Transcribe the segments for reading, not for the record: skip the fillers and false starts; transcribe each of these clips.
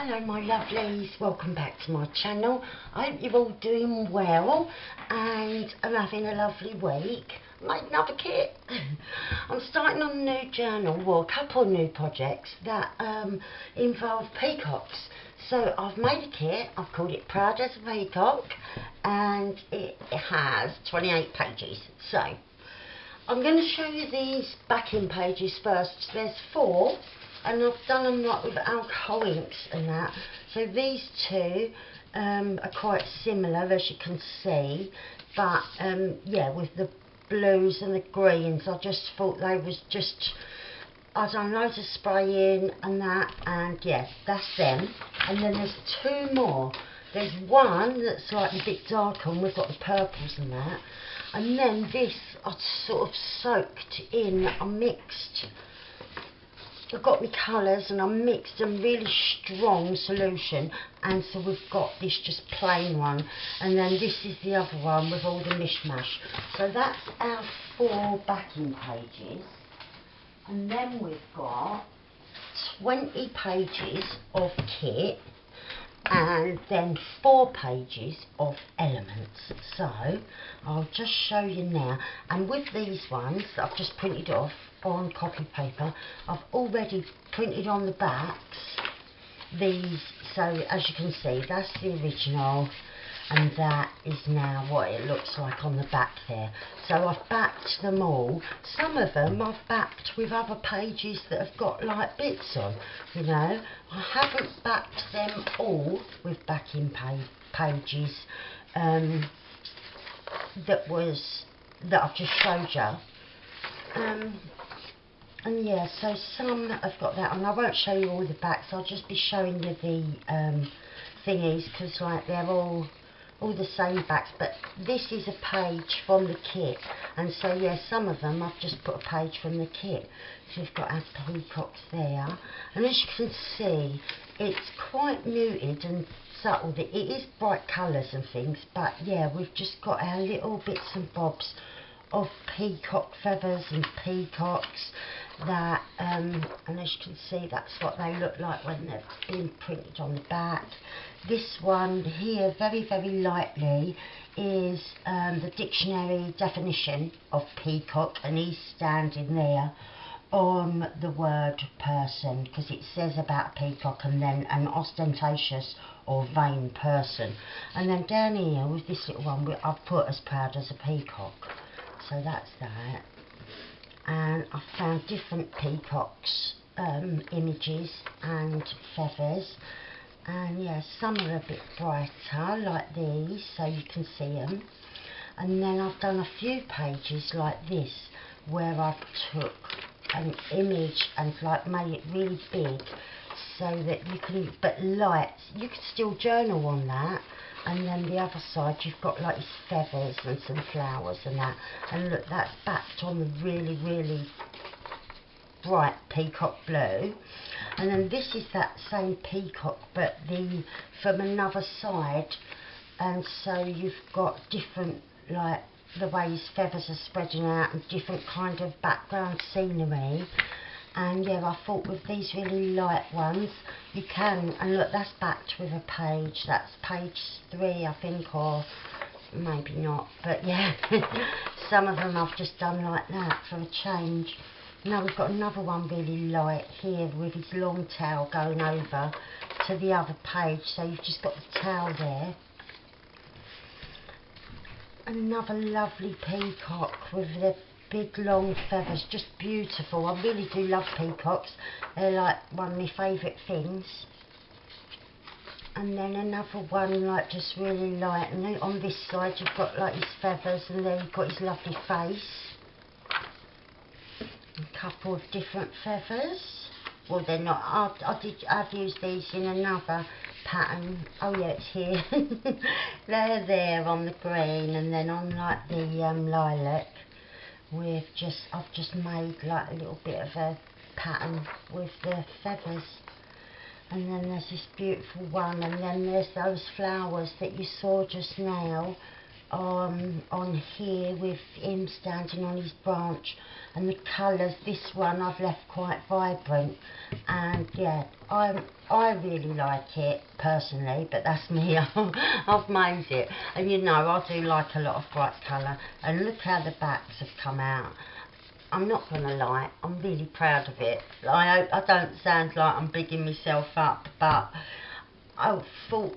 Hello my lovelies, welcome back to my channel. I hope you're all doing well and I'm having a lovely week. Made another kit. I'm starting on a new journal, well a couple of new projects that involve peacocks. So I've made a kit, I've called it Proud As A Peacock, and it has 28 pages. So I'm going to show you these backing pages first. There's 4. And I've done them like with alcohol inks and that. So these two are quite similar, as you can see. But yeah, with the blues and the greens, I just thought they was just... I've done loads of spraying and that, and yeah, that's them. And then there's 2 more. There's one that's like a bit darker, and we've got the purples and that. And then this I sort of soaked in, I mixed. I've got my colours and I mixed a really strong solution, and so we've got this just plain one, and then this is the other one with all the mishmash. So that's our 4 backing pages, and then we've got 20 pages of kit and then 4 pages of elements. So I'll just show you now, and with these ones that I've just printed off on copy paper, I've already printed on the backs these, so as you can see that's the original and that is now what it looks like on the back there. So I've backed them all. Some of them I've backed with other pages that have got like bits on, you know. I haven't backed them all with backing pages that I've just showed you. And yeah, so some have got that, and I won't show you all the backs. I'll just be showing you the thingies, because like they're all the same backs, but this is a page from the kit, and so yeah, some of them I've just put a page from the kit. So we've got our peacocks there, and as you can see it's quite muted and subtle. It is bright colours and things, but yeah, we've just got our little bits and bobs of peacock feathers and peacocks that and as you can see that's what they look like when they've been printed on the back. This one here, very lightly, is the dictionary definition of peacock, and he's standing there on the word person, because it says about a peacock and then an ostentatious or vain person. And then down here with this little one I've put as Proud as a Peacock. So that's that, and I found different peacocks images and feathers, and yeah, some are a bit brighter like these so you can see them, and then I've done a few pages like this where I've took an image and like made it really big so that you can, but light, you could still journal on that. And then the other side you've got like his feathers and some flowers and that, and look, that's backed on the really bright peacock blue. And then this is that same peacock but from another side, and so you've got different, like the way his feathers are spreading out and different kind of background scenery. And yeah, I thought with these really light ones you can, and look, that's backed with a page, that's page 3 I think, or maybe not, but yeah. Some of them I've just done like that for a change. Now we've got another one really light here with his long tail going over to the other page, so you've just got the tail there. Another lovely peacock with the big long feathers, just beautiful. I really do love peacocks, they're like one of my favourite things. And then another one like just really light, and then on this side you've got like his feathers, and then you've got his lovely face. A couple of different feathers, well they're not, I've used these in another pattern. Oh yeah, it's here. They're there on the green, and then on like the lilac I've just made like a little bit of a pattern with the feathers. And then there's this beautiful one, and then there's those flowers that you saw just now on here with him standing on his branch, and the colours, this one I've left quite vibrant, and yeah, I really like it personally, but that's me. I've made it, and you know I do like a lot of bright colour, and look how the backs have come out. I'm not going to lie, I'm really proud of it. I don't sound like I'm bigging myself up, but I thought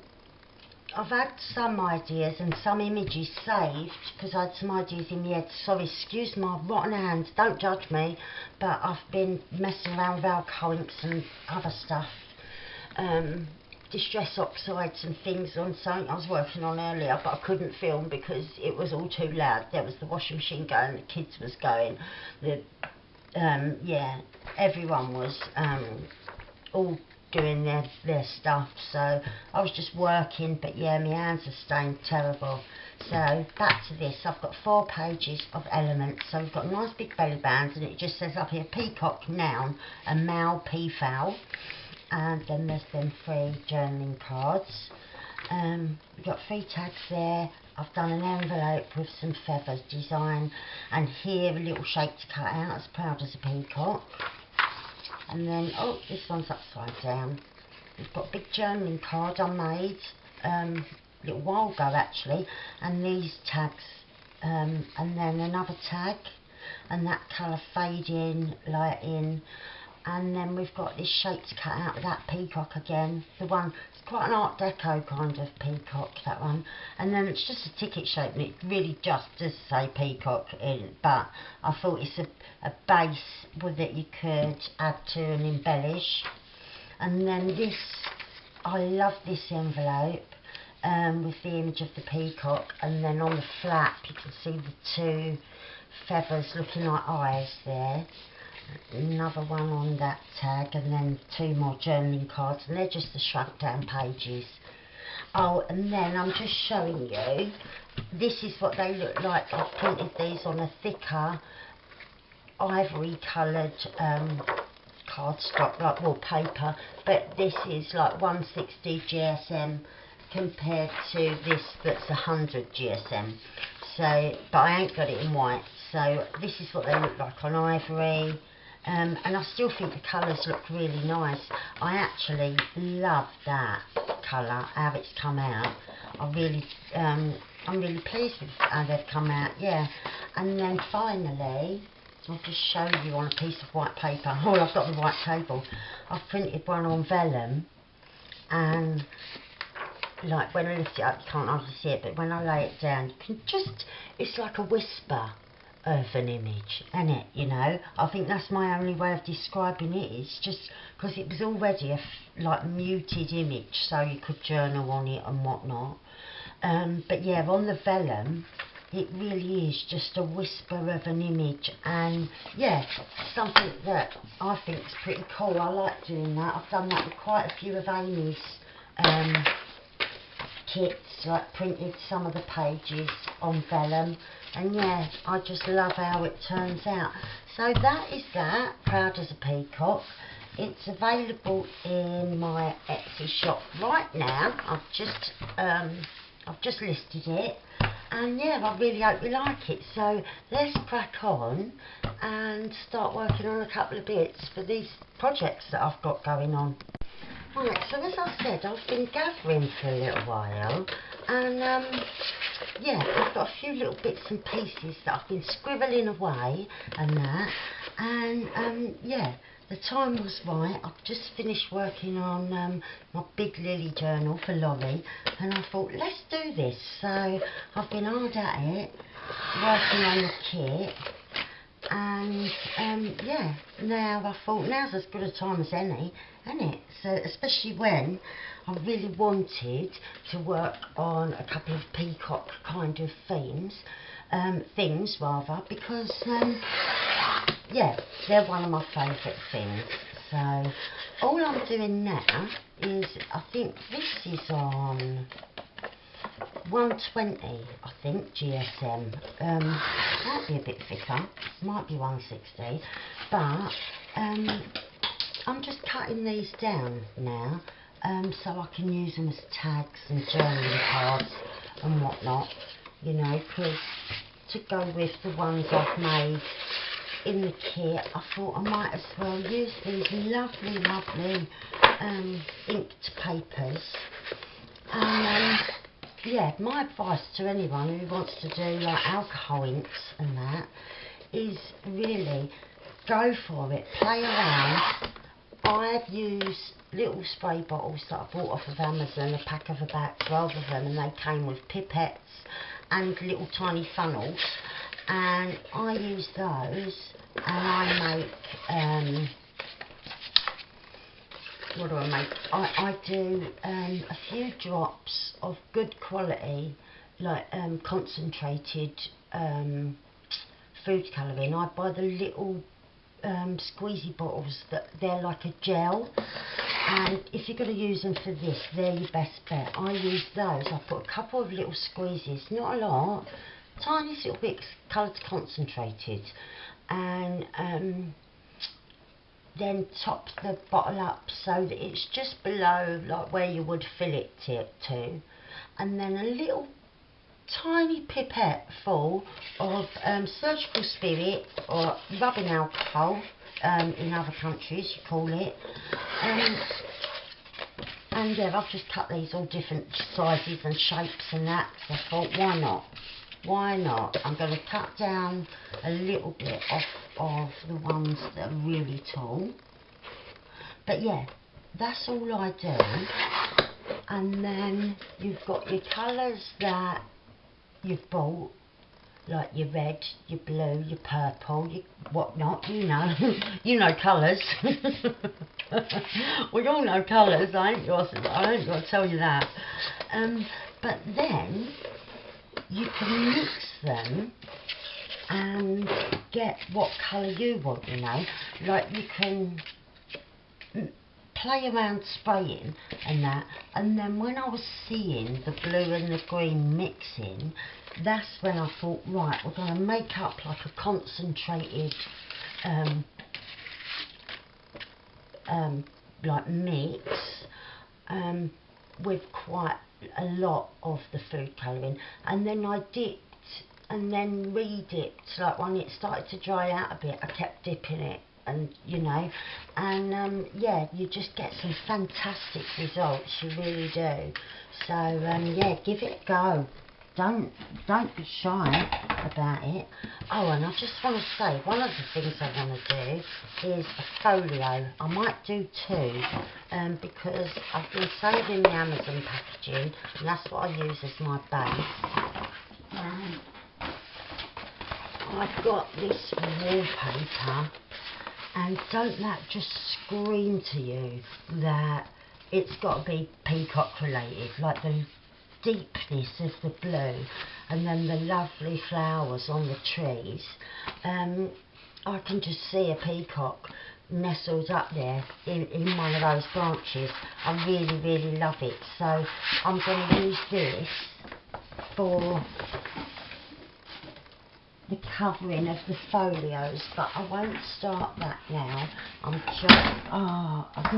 I've had some ideas and some images saved, because I had some ideas in my head. Sorry, excuse my rotten hands, don't judge me, but I've been messing around with alcohol inks and other stuff. Distress oxides and things on something I was working on earlier, but I couldn't film because it was all too loud. There was the washing machine going, the kids was going, yeah, everyone was all doing their stuff, so I was just working, but yeah, my hands are stained terrible. So back to this, I've got 4 pages of elements. So we've got a nice big belly band, and it just says up here peacock, noun, and mal, peafowl. And then there's them 3 journaling cards. We've got 3 tags there. I've done an envelope with some feathers design, and here a little shape to cut out, as proud as a peacock. And then, oh, this one's upside down. We've got a big journaling card I made a little while ago actually, and these tags, and then another tag, and that colour fade in, light in. And then we've got this shape to cut out with that peacock again. The one, it's quite an art deco kind of peacock, that one. And then it's just a ticket shape, and it really just does say peacock in it, but I thought it's a base that you could add to and embellish. And then this, I love this envelope with the image of the peacock, and then on the flap you can see the 2 feathers looking like eyes there. Another one on that tag, and then 2 more journaling cards, and they're just the shrunk down pages. Oh, and then I'm just showing you, this is what they look like. I've printed these on a thicker ivory coloured cardstock, like wallpaper, but this is like 160 GSM compared to this that's 100 GSM. So, but I ain't got it in white, so this is what they look like on ivory. And I still think the colours look really nice. I actually love that colour, how it's come out. I'm really pleased with how they've come out, yeah. And then finally, I'll just show you on a piece of white paper. Oh, I've got the white table. I've printed one on vellum, and like when I lift it up you can't hardly see it, but when I lay it down you can just, it's like a whisper of an image, isn't it? You know, I think that's my only way of describing it. It's just because it was already a like muted image, so you could journal on it and whatnot. But yeah, on the vellum it really is just a whisper of an image, and yeah, something that I think is pretty cool. I like doing that. I've done that with quite a few of Amy's kits, like printed some of the pages on vellum, and yeah, I just love how it turns out. So that is that, Proud as a Peacock. It's available in my Etsy shop right now. I've just listed it, and yeah, I really hope you like it. So let's crack on and start working on a couple of bits for these projects that I've got going on. Right, so as I said, I've been gathering for a little while, and yeah, I've got a few little bits and pieces that I've been scribbling away and that, and yeah, the time was right. I've just finished working on my big lily journal for Lolly, and I thought, let's do this. So I've been hard at it, working on the kit, and yeah, now I thought now's as good a time as any, isn't it? So especially when I really wanted to work on a couple of peacock kind of things rather, because yeah, they're one of my favourite things. So all I'm doing now is, I think this is on 120, I think, GSM. Might be a bit thicker, might be 160, but I'm just cutting these down now, so I can use them as tags and journaling cards and whatnot. you know, because to go with the ones I've made in the kit, I thought I might as well use these lovely, lovely inked papers. And yeah, my advice to anyone who wants to do like alcohol inks and that is really go for it, play around. I've used little spray bottles that I bought off of Amazon, a pack of about 12 of them, and they came with pipettes and little tiny funnels, and I use those, and I make what do I make? I do a few drops of good quality, like concentrated food colouring. I buy the little squeezy bottles that they're like a gel, and if you're going to use them for this, they're your best bet. I use those. I put a couple of little squeezes, not a lot, tiny little bits coloured concentrated, and then top the bottle up so that it's just below like where you would fill it to, and then a little tiny pipette full of surgical spirit, or rubbing alcohol in other countries you call it, and yeah, I've just cut these all different sizes and shapes and that, so I thought why not, I'm going to cut down a little bit off of the ones that are really tall. But yeah, that's all I do. And then you've got your colours that you've bought, like your red, your blue, your purple, your whatnot, you know. You know colours. We all know colours, I ain't got to tell you that. But then you can mix them and get what colour you want, you know. Like you can play around spraying and that, and then when I was seeing the blue and the green mixing, that's when I thought, right, we're going to make up like a concentrated like mix with quite a lot of the food colouring, and then I dipped and then re-dipped, like when it started to dry out a bit I kept dipping it, and you know, and yeah, you just get some fantastic results, you really do. So yeah, give it a go, don't be shy about it. Oh, and I just want to say, one of the things I want to do is a folio. I might do two, because I've been saving the Amazon packaging, and that's what I use as my base. I've got this wallpaper, and don't that just scream to you that it's got to be peacock related, like the deepness of the blue and then the lovely flowers on the trees. I can just see a peacock nestled up there in one of those branches. I really, really love it. So I'm going to use this for the covering of the folios, but I won't start that now. I'm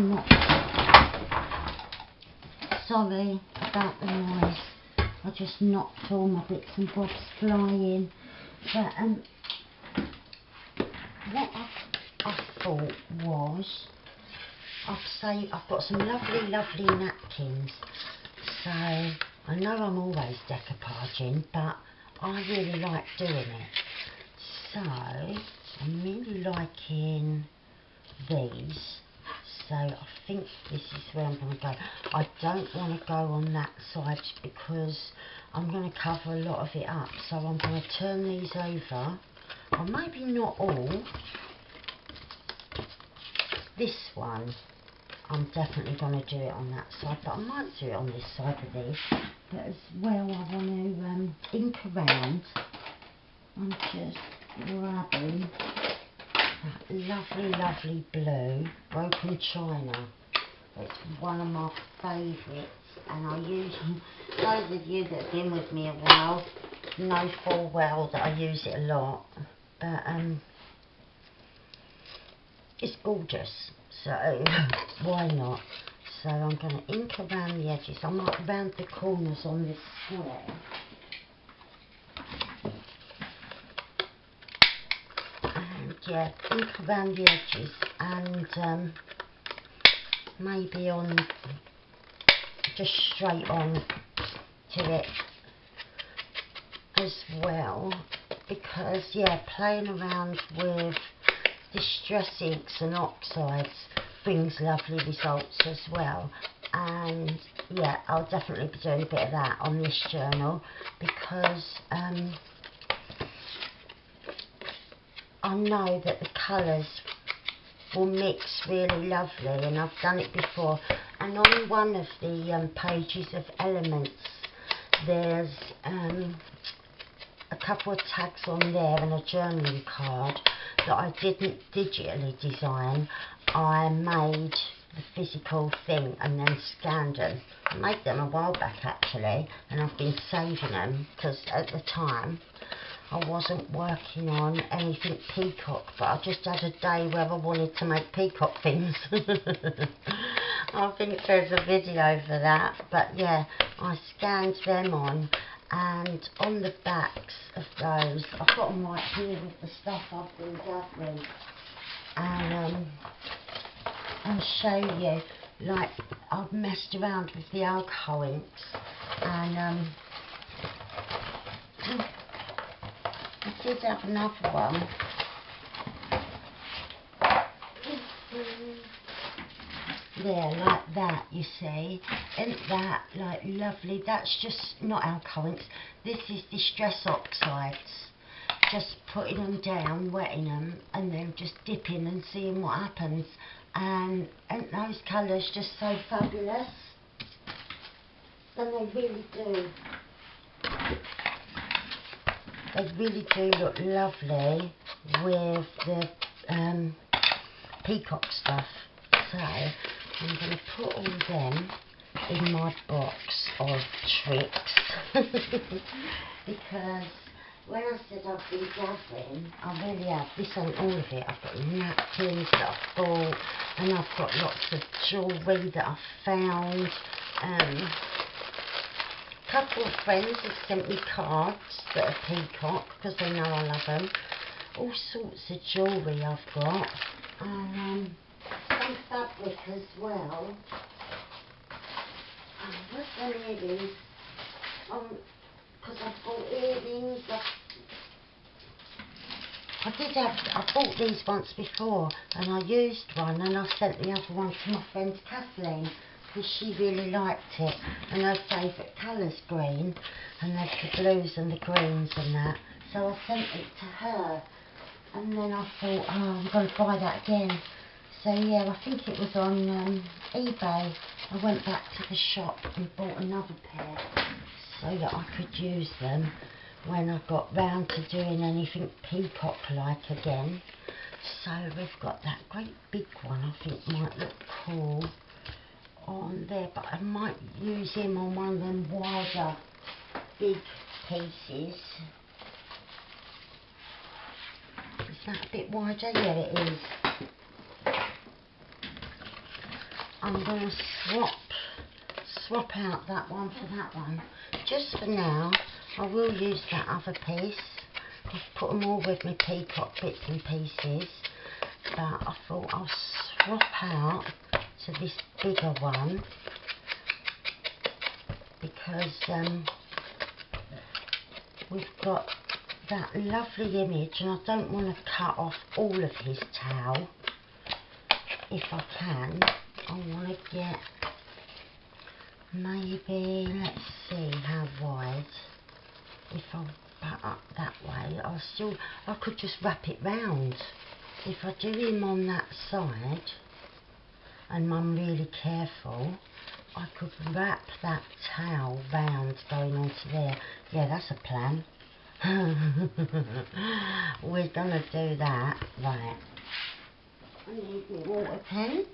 not sorry about the noise. I just knocked all my bits and bobs flying. But what I thought was, I've got some lovely, lovely napkins. So I know I'm always decoupaging, but I really like doing it. So I'm really liking these. So I think this is where I'm going to go. I don't want to go on that side because I'm going to cover a lot of it up. So I'm going to turn these over. Or maybe not all. This one, I'm definitely going to do it on that side. But I might do it on this side of this. But as well, I want to ink around. I'm just grabbing that lovely, lovely blue, broken china. It's one of my favourites, and I use, those of you that have been with me a while know full well that I use it a lot, but it's gorgeous, so why not? So I'm going to ink around the edges. I might round the corners on this square. yeah, ink around the edges, and maybe on, just straight on to it as well, because yeah, playing around with distress inks and oxides brings lovely results as well. And yeah, I'll definitely be doing a bit of that on this journal, because I know that the colours will mix really lovely, and I've done it before. And on one of the pages of Elements, there's a couple of tags on there and a journaling card that I didn't digitally design. I made the physical thing and then scanned them. I made them a while back actually, and I've been saving them because at the time I wasn't working on anything peacock, but I just had a day where I wanted to make peacock things. I think there's a video for that, but yeah, I scanned them on, and on the backs of those, I've got them right here with the stuff I've been gathering, and I'll show you, like, I've messed around with the alcohol inks, and I did have another one. There, like that, you see. Isn't that like lovely? That's just not alcohol inks. This is distress oxides. Just putting them down, wetting them, and then just dipping and seeing what happens. And aren't those colours just so fabulous? And they really do. They really do look lovely with the peacock stuff. So I'm going to put all them in my box of tricks. Because when I said I've been gathering, I really have. This ain't all of it. I've got napkins that I've bought, and I've got lots of jewellery that I've found. Couple of friends have sent me cards that are peacock because they know I love them. All sorts of jewellery I've got, and some fabric as well. What's them earrings? Because I've bought earrings. I bought these once before, and I used one, and I sent the other one to my friend Kathleen, because she really liked it, and her favourite colour's green, and there's the blues and the greens and that, so I sent it to her, and then I thought, oh, I'm going to buy that again. So yeah, I think it was on eBay. I went back to the shop and bought another pair so that I could use them when I got round to doing anything peacock-like again. So we've got that great big one, I think might look cool on there, but I might use him on one of them wider big pieces. Is that a bit wider? Yeah, it is. I'm going to swap out that one for that one. Just for now, I will use that other piece. I've put them all with my peacock bits and pieces, but I thought I'll swap out to this bigger one, because we've got that lovely image, and I don't want to cut off all of his tail. If I can, I want to get maybe, let's see how wide. If I back up that way, I could just wrap it round. If I do him on that side, and I'm really careful, I could wrap that tail round going onto there. Yeah, that's a plan. We're gonna do that. Right, I need my water pen,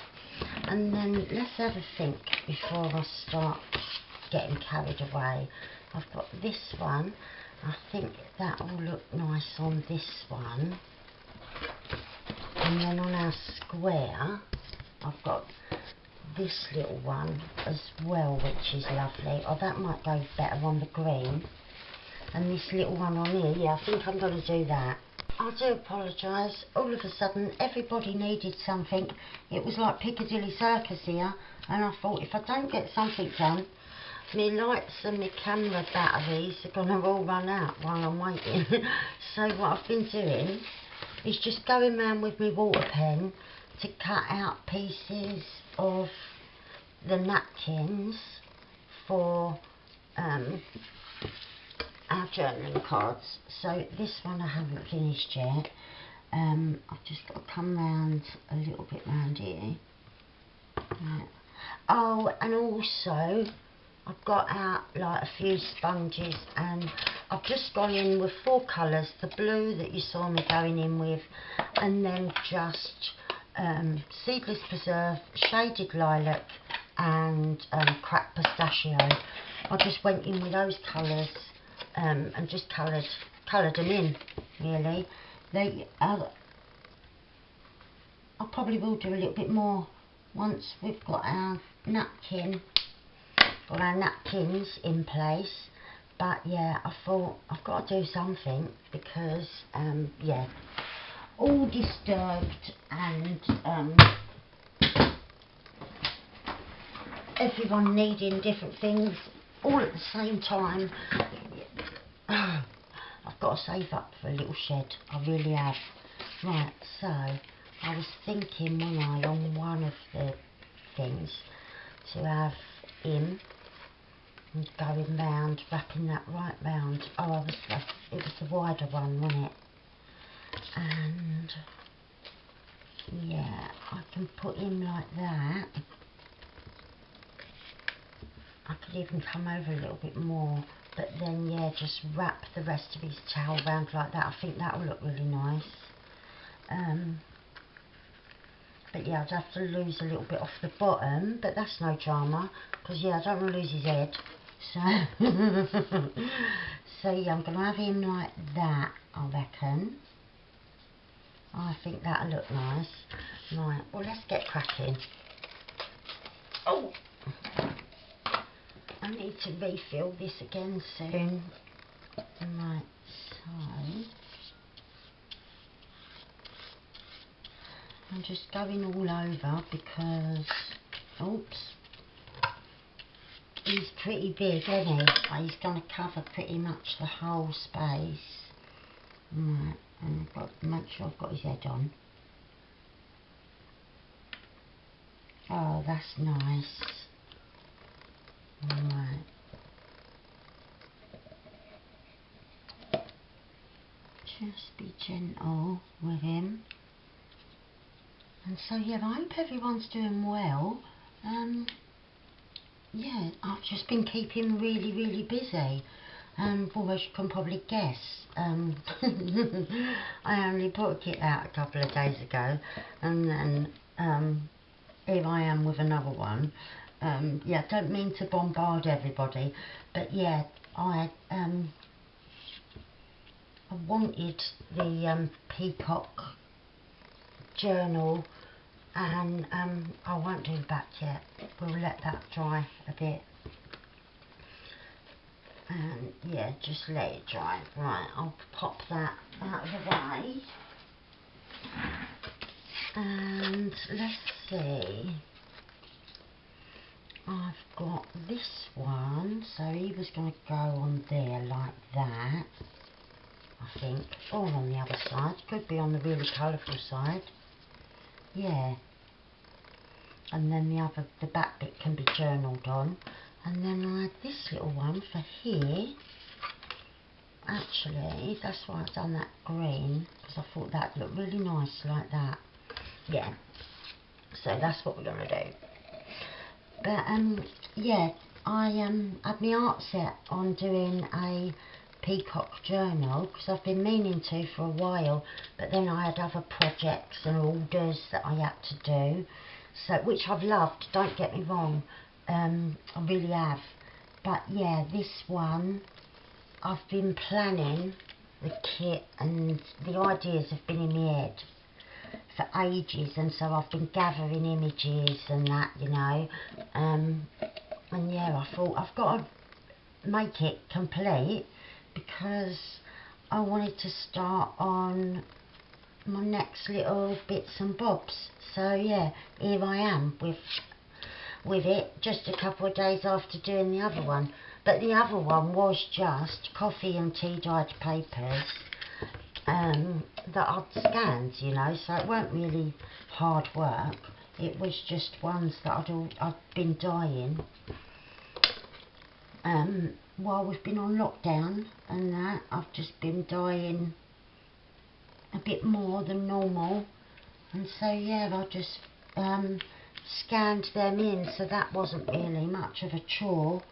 and then let's have a think before I start getting carried away. I've got this one. I think that will look nice on this one, and then on our square I've got this little one as well, which is lovely. Oh, that might go better on the green. And this little one on here, yeah, I think I'm going to do that. I do apologise. All of a sudden, everybody needed something. It was like Piccadilly Circus here, and I thought if I don't get something done, my lights and my camera batteries are going to all run out while I'm waiting. So what I've been doing is just going around with my water pen to cut out pieces of the napkins for our journaling cards. So this one I haven't finished yet. I've just got to come round a little bit round here. Right. Oh, and also I've got out like a few sponges, and I've just gone in with 4 colours, the blue that you saw me going in with, and then just seedless preserve, shaded lilac, and cracked pistachio. I just went in with those colours and just coloured them in, really. I probably will do a little bit more once we've got our napkins in place. But yeah, I thought I've got to do something because yeah, all disturbed and everyone needing different things all at the same time. I've got to save up for a little shed, I really have. Right, so I was thinking, when I on one of the things to have him and going round, wrapping that right round. Oh, it was the wider one, wasn't it? And yeah, I can put him like that. I could even come over a little bit more, but then yeah, just wrap the rest of his towel round like that. I think that will look really nice. But yeah, I'd have to lose a little bit off the bottom, but that's no drama, because yeah, I don't want to lose his head. So, so yeah, I'm going to have him like that, I reckon. I think that'll look nice. Right, well, let's get cracking. Oh, I need to refill this again soon. Right, so I'm just going all over because, oops, he's pretty big, isn't he? So he's going to cover pretty much the whole space. Right, and I've got to make sure I've got his head on. Oh, that's nice. Right. Just be gentle with him. And so yeah, I hope everyone's doing well. Yeah, I've just been keeping really busy. Well, as you can probably guess, I only put a kit out a couple of days ago, and then here I am with another one. Yeah, don't mean to bombard everybody, but yeah, I wanted the Peacock journal, and I won't do the back yet. We'll let that dry a bit, and yeah, just let it dry. Right, I'll pop that out of the way, and let's see. I've got this one, so he was going to go on there like that, I think, or on the other side. Could be on the really colourful side. Yeah. And then the back bit can be journaled on. And then I had this little one for here. Actually, that's why I've done that green, because I thought that'd look really nice like that. Yeah. So that's what we're going to do. But yeah, I had my art set on doing a Peacock journal, because I've been meaning to for a while, but then I had other projects and orders that I had to do, so which I've loved, don't get me wrong, I really have. But yeah, this one, I've been planning the kit, and the ideas have been in my head for ages, and so I've been gathering images and that, you know, and yeah, I thought I've got to make it complete, because I wanted to start on my next little bits and bobs. So yeah, here I am with it, just a couple of days after doing the other one. But the other one was just coffee and tea dyed papers that I'd scanned, you know, so it weren't really hard work. It was just ones that I'd been dyeing while we've been on lockdown, and that I've just been dyeing a bit more than normal, and so yeah, I just scanned them in, so that wasn't really much of a chore.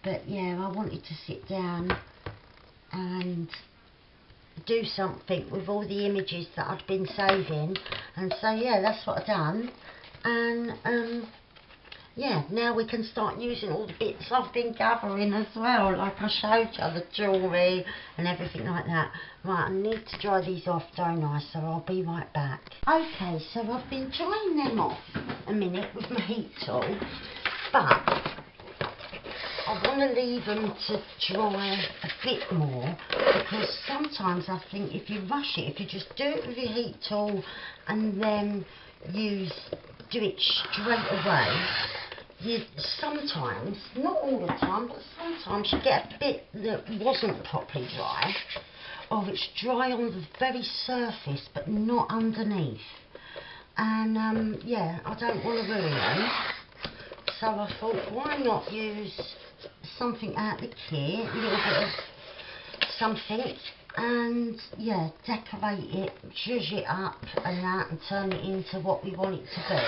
But yeah, I wanted to sit down and do something with all the images that I'd been saving, and so yeah, that's what I've done. And yeah, now we can start using all the bits I've been gathering as well, like I showed you, the jewellery and everything like that. Right, I need to dry these off, don't I, so I'll be right back. Okay, so I've been drying them off a minute with my heat tool, but I want to leave them to dry a bit more, because sometimes I think if you rush it, if you just do it with your heat tool and then do it straight away, you sometimes, not all the time, but sometimes you get a bit that wasn't properly dry, or it's dry on the very surface but not underneath. And yeah, I don't want to ruin them. So I thought, why not use something out the kit, a little bit of something, and yeah, decorate it, zhuzh it up and that, and turn it into what we want it to be.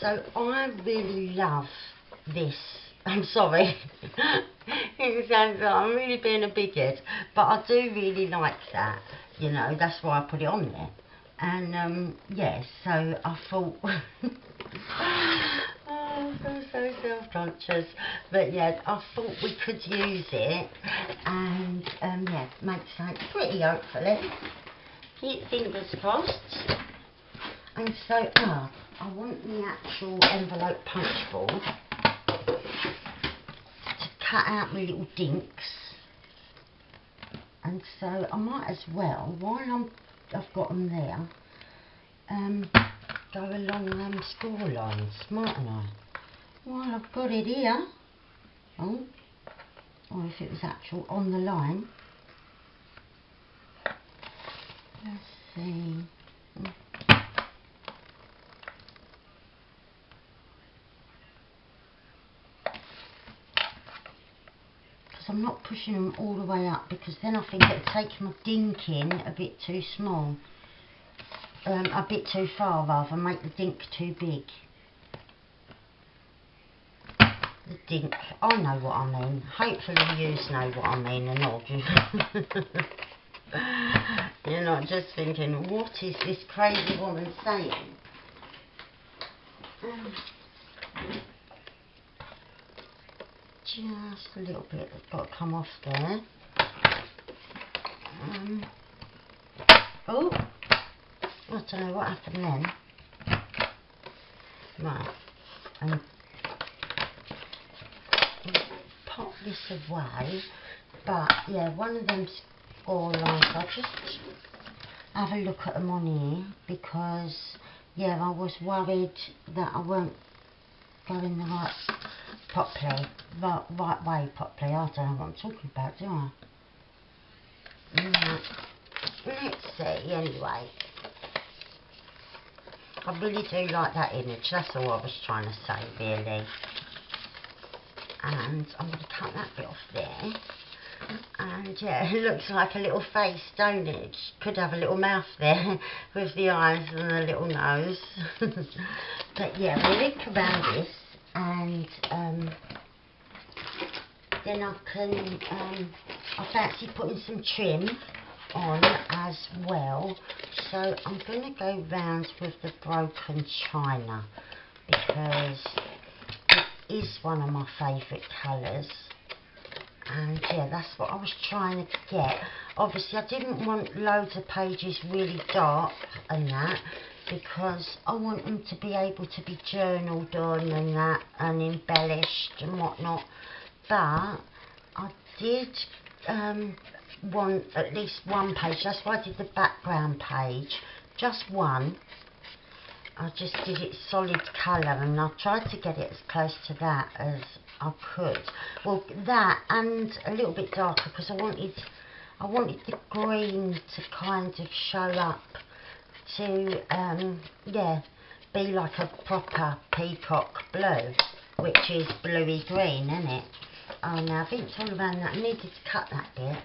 So I really love this. I'm sorry, it sounds like I'm really being a big head, but I do really like that, you know, that's why I put it on there. And yeah, so I thought oh, I'm so self-conscious, but yeah, I thought we could use it and yeah, make something pretty, hopefully. Keep fingers crossed. And so I want the actual envelope punch board to cut out my little dinks, and so I might as well, while I've got them there, go along them score lines, mightn't I? While I've got it here, oh, or if it was actual on the line. Let's see. I'm not pushing them all the way up, because then I think it'll take my dink in a bit too small, a bit too far rather, make the dink too big. The dink, I know what I mean, hopefully you know what I mean, and not you're not just thinking, what is this crazy woman saying? Just a little bit that's got to come off there. Oh, I don't know what happened then. Right, and pop this away. But yeah, one of them score lines, I'll just have a look at them on here, because yeah, I was worried that I weren't going the right way properly. I don't know what I'm talking about, do I? Let's see, anyway. I really do like that image, that's all I was trying to say, really. And I'm going to cut that bit off there. And yeah, it looks like a little face, don't it? Could have a little mouth there with the eyes and the little nose. But yeah, we'll look around this, and then I can, I fancy putting some trim on as well. So I'm going to go round with the broken china, because it is one of my favourite colours. And yeah, that's what I was trying to get. Obviously I didn't want loads of pages really dark and that, because I want them to be able to be journaled on and that, and embellished and whatnot. But I did want at least one page. That's why I did the background page, just one. I just did it solid colour, and I tried to get it as close to that as I could. Well, that and a little bit darker, because I wanted the green to kind of show up to yeah, be like a proper peacock blue, which is bluey green, isn't it? Oh, now I've been all around that. I needed to cut that bit,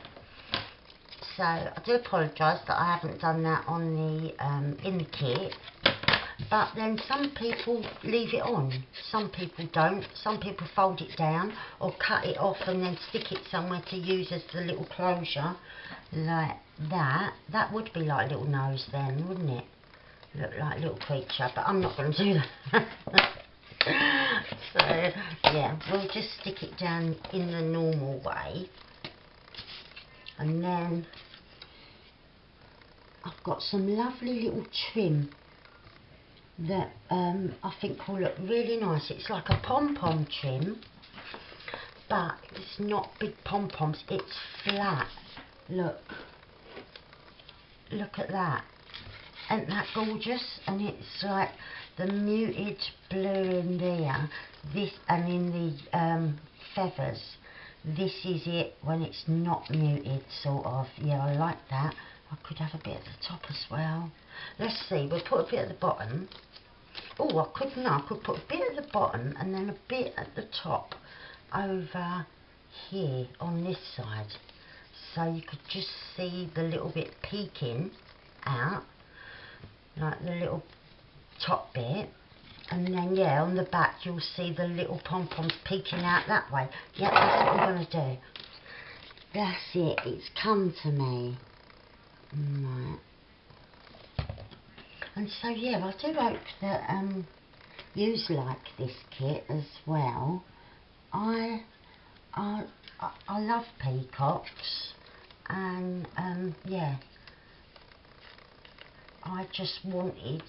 so I do apologise that I haven't done that on the in the kit. But then some people leave it on, some people don't. Some people fold it down or cut it off and then stick it somewhere to use as the little closure, like that. That would be like a little nose then, wouldn't it? Look like a little creature, but I'm not going to do that. So yeah, we'll just stick it down in the normal way. And then I've got some lovely little trim that I think will look really nice. It's like a pom-pom trim, but it's not big pom-poms, it's flat. Look at that. Isn't that gorgeous? And it's like the muted blue in there, this, and in the feathers. This is it when it's not muted, sort of. Yeah, I like that. I could have a bit at the top as well. Let's see, we'll put a bit at the bottom. Oh, I could put a bit at the bottom and then a bit at the top over here on this side. So you could just see the little bit peeking out, like the little top bit. And then, yeah, on the back you'll see the little pom-poms peeking out that way. Yeah, that's what I'm going to do. That's it, it's come to me. Right. And so yeah, I do hope that you like this kit as well. I love peacocks, and yeah, I just wanted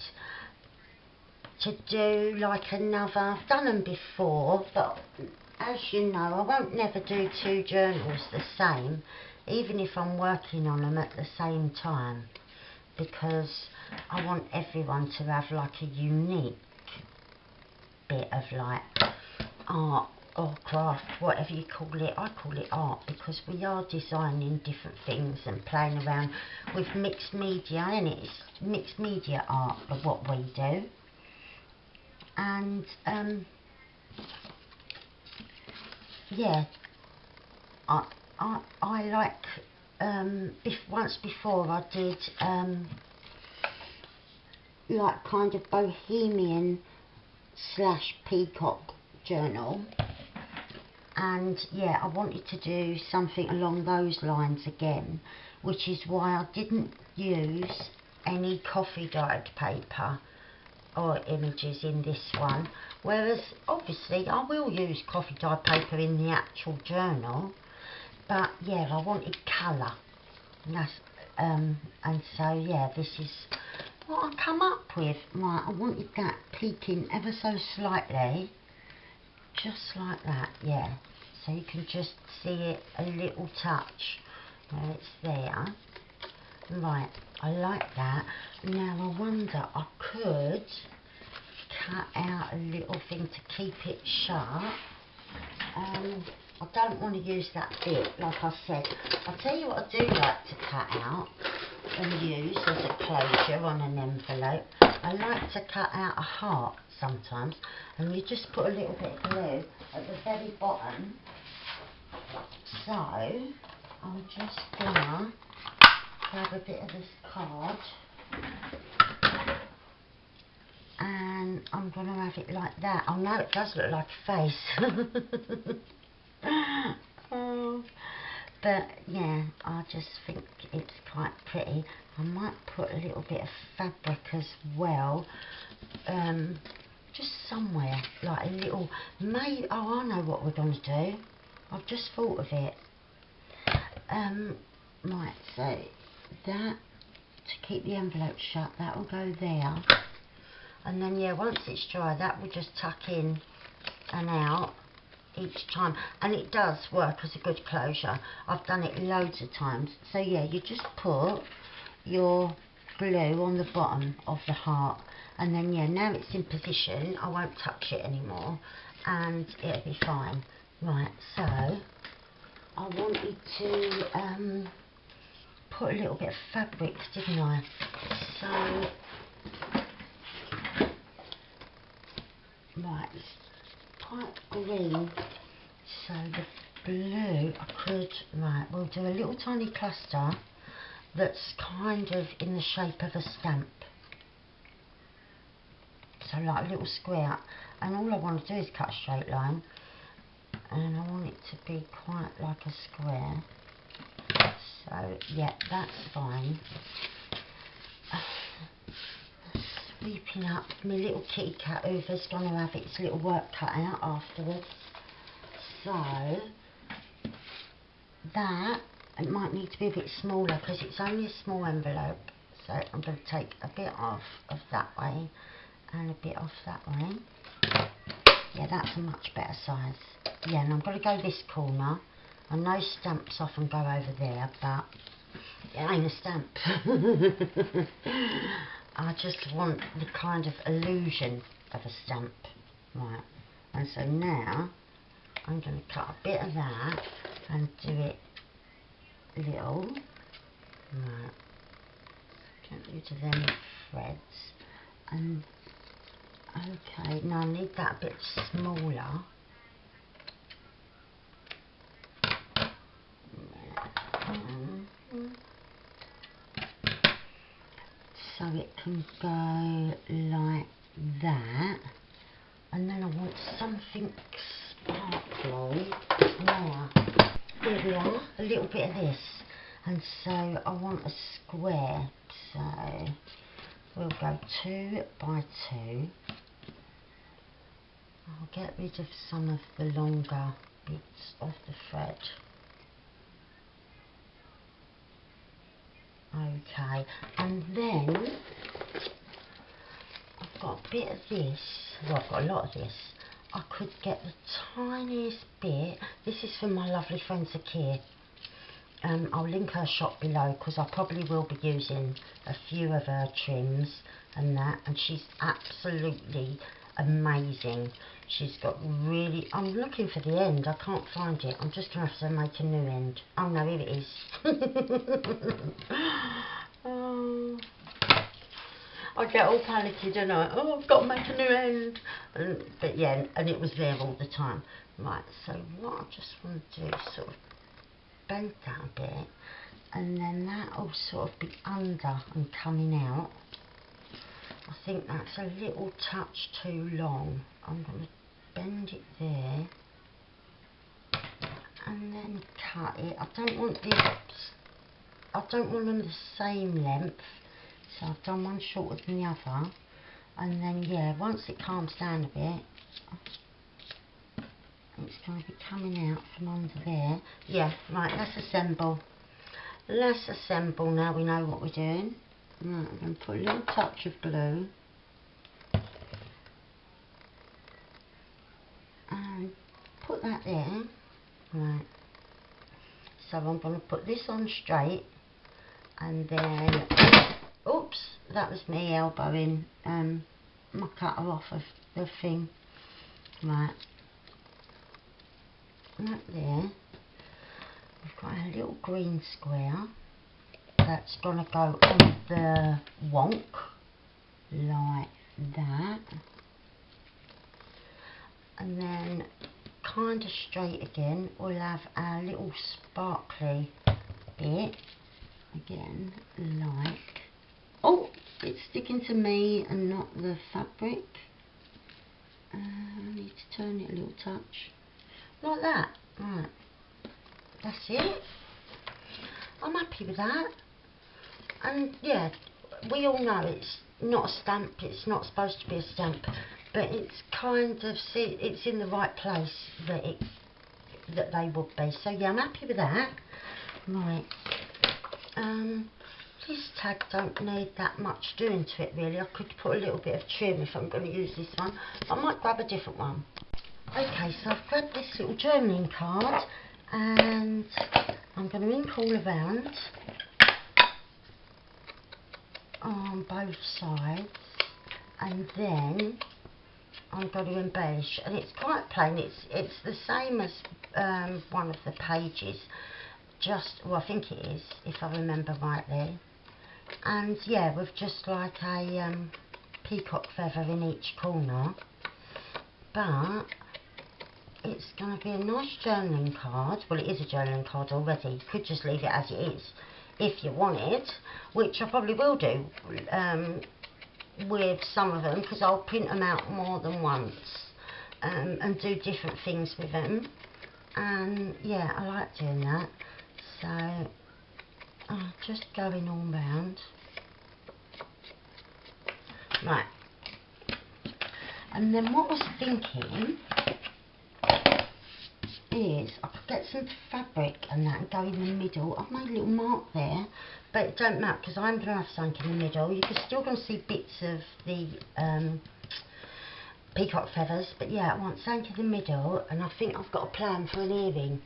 to do like another. I've done them before, but as you know, I won't never do two journals the same, even if I'm working on them at the same time, because I want everyone to have like a unique bit of like art or craft, whatever you call it. I call it art because we are designing different things and playing around with mixed media, and it's mixed media art of what we do. And yeah, I like once before I did like kind of bohemian / peacock journal, and yeah, I wanted to do something along those lines again, which is why I didn't use any coffee dyed paper or images in this one, whereas obviously I will use coffee dyed paper in the actual journal, but yeah, I wanted colour. That's and so yeah, this is what I come up with. Right, I wanted that peeking ever so slightly, just like that, yeah, so you can just see it a little touch where it's there. Right, I like that. Now I wonder, I could cut out a little thing to keep it sharp. I don't want to use that bit, like I said. I'll tell you what I do like to cut out and use as a closure on an envelope. I like to cut out a heart sometimes, and you just put a little bit of glue at the very bottom. So I'm just gonna grab a bit of this card and I'm gonna have it like that. I know it does look like a face. Oh, but yeah, I just think it's quite pretty. I might put a little bit of fabric as well, just somewhere, like a little, maybe, oh, I know what we're going to do. I've just thought of it. Right, so that, to keep the envelope shut, that will go there, and then yeah, once it's dry, that will just tuck in and out each time, and it does work as a good closure. I've done it loads of times. So yeah, you just put your glue on the bottom of the heart, and then yeah, now it's in position, I won't touch it anymore and it'll be fine. Right, so I wanted to put a little bit of fabric, didn't I? So right, it's quite green, so the blue I could, right, we'll do a little tiny cluster that's kind of in the shape of a stamp, so like a little square, and all I want to do is cut a straight line, and I want it to be quite like a square. So yeah, that's fine. Sweeping up my little kitty cat Hoover's going to have its little work cut out afterwards. So that, it might need to be a bit smaller because it's only a small envelope. So I'm going to take a bit off of that way and a bit off that way. Yeah, that's a much better size. Yeah, and I'm going to go this corner. I know stamps often go over there, but it ain't a stamp. I just want the kind of illusion of a stamp. Right, and so now I'm going to cut a bit of that and do it little. Right, get rid of them threads. And okay, now I need that a bit smaller. So it can go like that, and then I want something sparkly. Now, here we are, a little bit of this, and so I want a square, so we'll go 2 by 2. I'll get rid of some of the longer bits of the thread. Okay, and then I've got a bit of this, well I've got a lot of this. I could get the tiniest bit. This is from my lovely friend Zakia. I'll link her shop below because I probably will be using a few of her trims and that, and she's absolutely amazing. She's got really, I'm looking for the end, I can't find it. I'm just going to have to make a new end. Oh no, here it is. Oh, I get all panicky, don't I? Oh, I've got to make a new end. But yeah, and it was there all the time. Right, so what I just want to do is sort of bend that a bit, and then that will sort of be under and coming out. I think that's a little touch too long. I'm going to bend it there and then cut it. I don't want them the same length, so I've done one shorter than the other, and then yeah, once it calms down a bit, it's going to be coming out from under there. Yeah, right, let's assemble. Let's assemble now we know what we're doing. Right, I'm going to put a little touch of glue and put that there. Right, so I'm going to put this on straight, and then, oops, that was me elbowing my cutter off of the thing. Right, that there. We've got a little green square that's going to go on the wonk like that, and then kind of straight again we'll have our little sparkly bit again, like, oh, it's sticking to me and not the fabric. I need to turn it a little touch like that. Right, that's it. I'm happy with that. And yeah, we all know it's not a stamp, it's not supposed to be a stamp, but it's kind of, see, it's in the right place that they would be. So yeah, I'm happy with that. Right, this tag don't need that much doing to it really. I could put a little bit of trim if I'm going to use this one. I might grab a different one. Okay, so I've grabbed this little journaling card and I'm going to ink all around on both sides, and then I'm going to embellish, and it's quite plain. It's the same as one of the pages, just, well, I think it is, if I remember rightly. And yeah, with just like a peacock feather in each corner. But it's going to be a nice journaling card. Well, it is a journaling card already. You could just leave it as it is if you want it, which I probably will do with some of them, because I'll print them out more than once and do different things with them. And yeah, I like doing that. So I'm just going all round. Right. And then what I was thinking is I could get some fabric and that and go in the middle. I've made a little mark there, but it don't matter because I'm going to have something in the middle. You're still going to see bits of the peacock feathers, but yeah, I want something in the middle, and I think I've got a plan for an earring.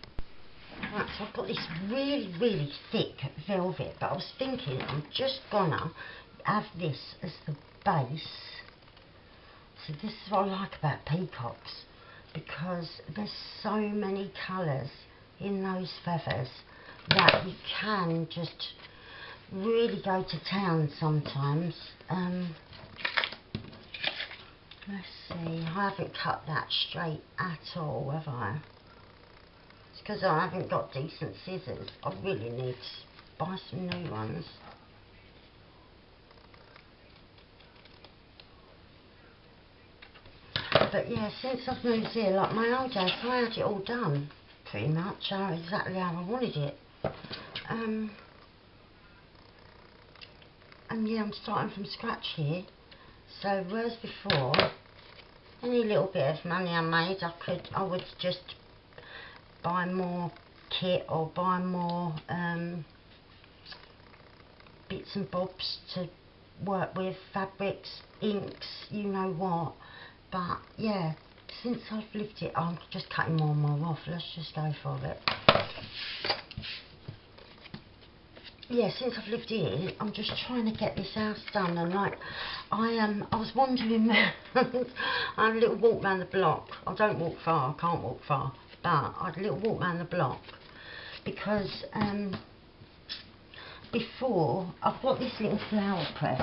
Right, so I've got this really, really thick velvet, but I was thinking I'm just gonna have this as the base. So this is what I like about peacocks, because there's so many colours in those feathers that you can just really go to town sometimes. Let's see, I haven't cut that straight at all, have I? It's because I haven't got decent scissors. I really need to buy some new ones. But yeah, since I've moved here, like my old house, I had it all done, pretty much, exactly how I wanted it. And yeah, I'm starting from scratch here. So whereas before, any little bit of money I made, I would just buy more kit or buy more bits and bobs to work with, fabrics, inks, you know what. But yeah, since I've lived it, I'm just cutting more and more off. Let's just go for it. Yeah, since I've lived here, I'm just trying to get this house done, and like I was wandering around. I had a little walk around the block. I don't walk far, I can't walk far, but I had a little walk around the block because before I've got this little flower press.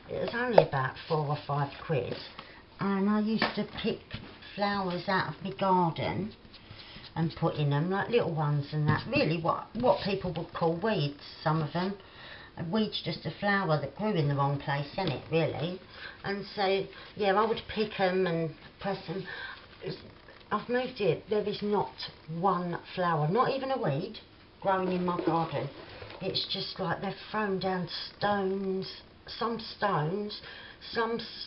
It was only about £4 or £5, and I used to pick flowers out of my garden and put in them, like little ones and that. Really what people would call weeds, some of them. A weed's just a flower that grew in the wrong place, isn't it, really? And so, yeah, I would pick them and press them. I've moved here, there is not one flower, not even a weed, growing in my garden. It's just like they've thrown down stones, some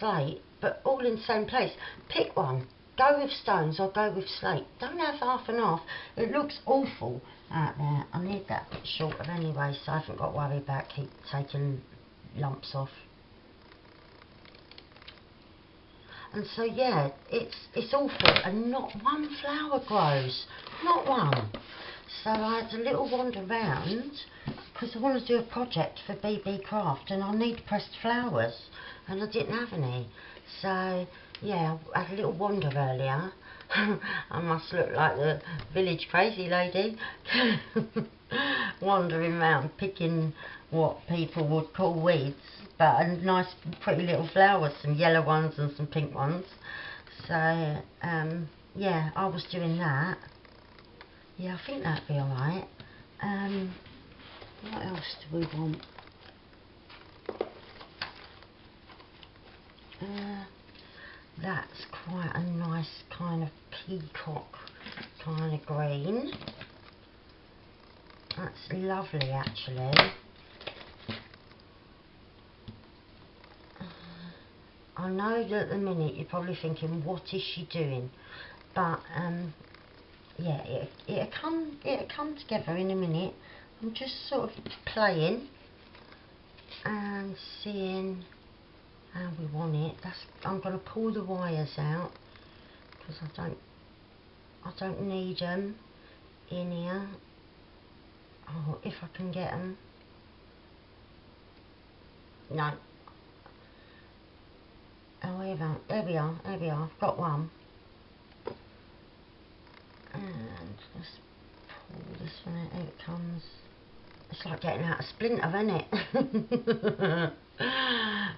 slate, but all in the same place. Pick one. Go with stones or go with slate. Don't have half and half. It looks awful out there. I need that bit shorter anyway, so I haven't got to worry about keep taking lumps off. And so yeah, it's awful, and not one flower grows. Not one. So I had a little wander round because I want to do a project for BB Craft, and I need pressed flowers, and I didn't have any. So yeah, I had a little wander earlier. I must look like the village crazy lady. Wandering around picking what people would call weeds, but a nice pretty little flowers, some yellow ones and some pink ones. So yeah, I was doing that. Yeah, I think that'd be alright. What else do we want? That's quite a nice kind of peacock kind of green. That's lovely, actually. I know that at the minute you're probably thinking, what is she doing? But yeah, it'll come together in a minute. I'm just sort of playing and seeing how we want it. I'm going to pull the wires out because I don't need them in here. Oh, if I can get them. No. However, there we are, I've got one. And let's pull this one out, here it comes. It's like getting out a splinter, isn't it?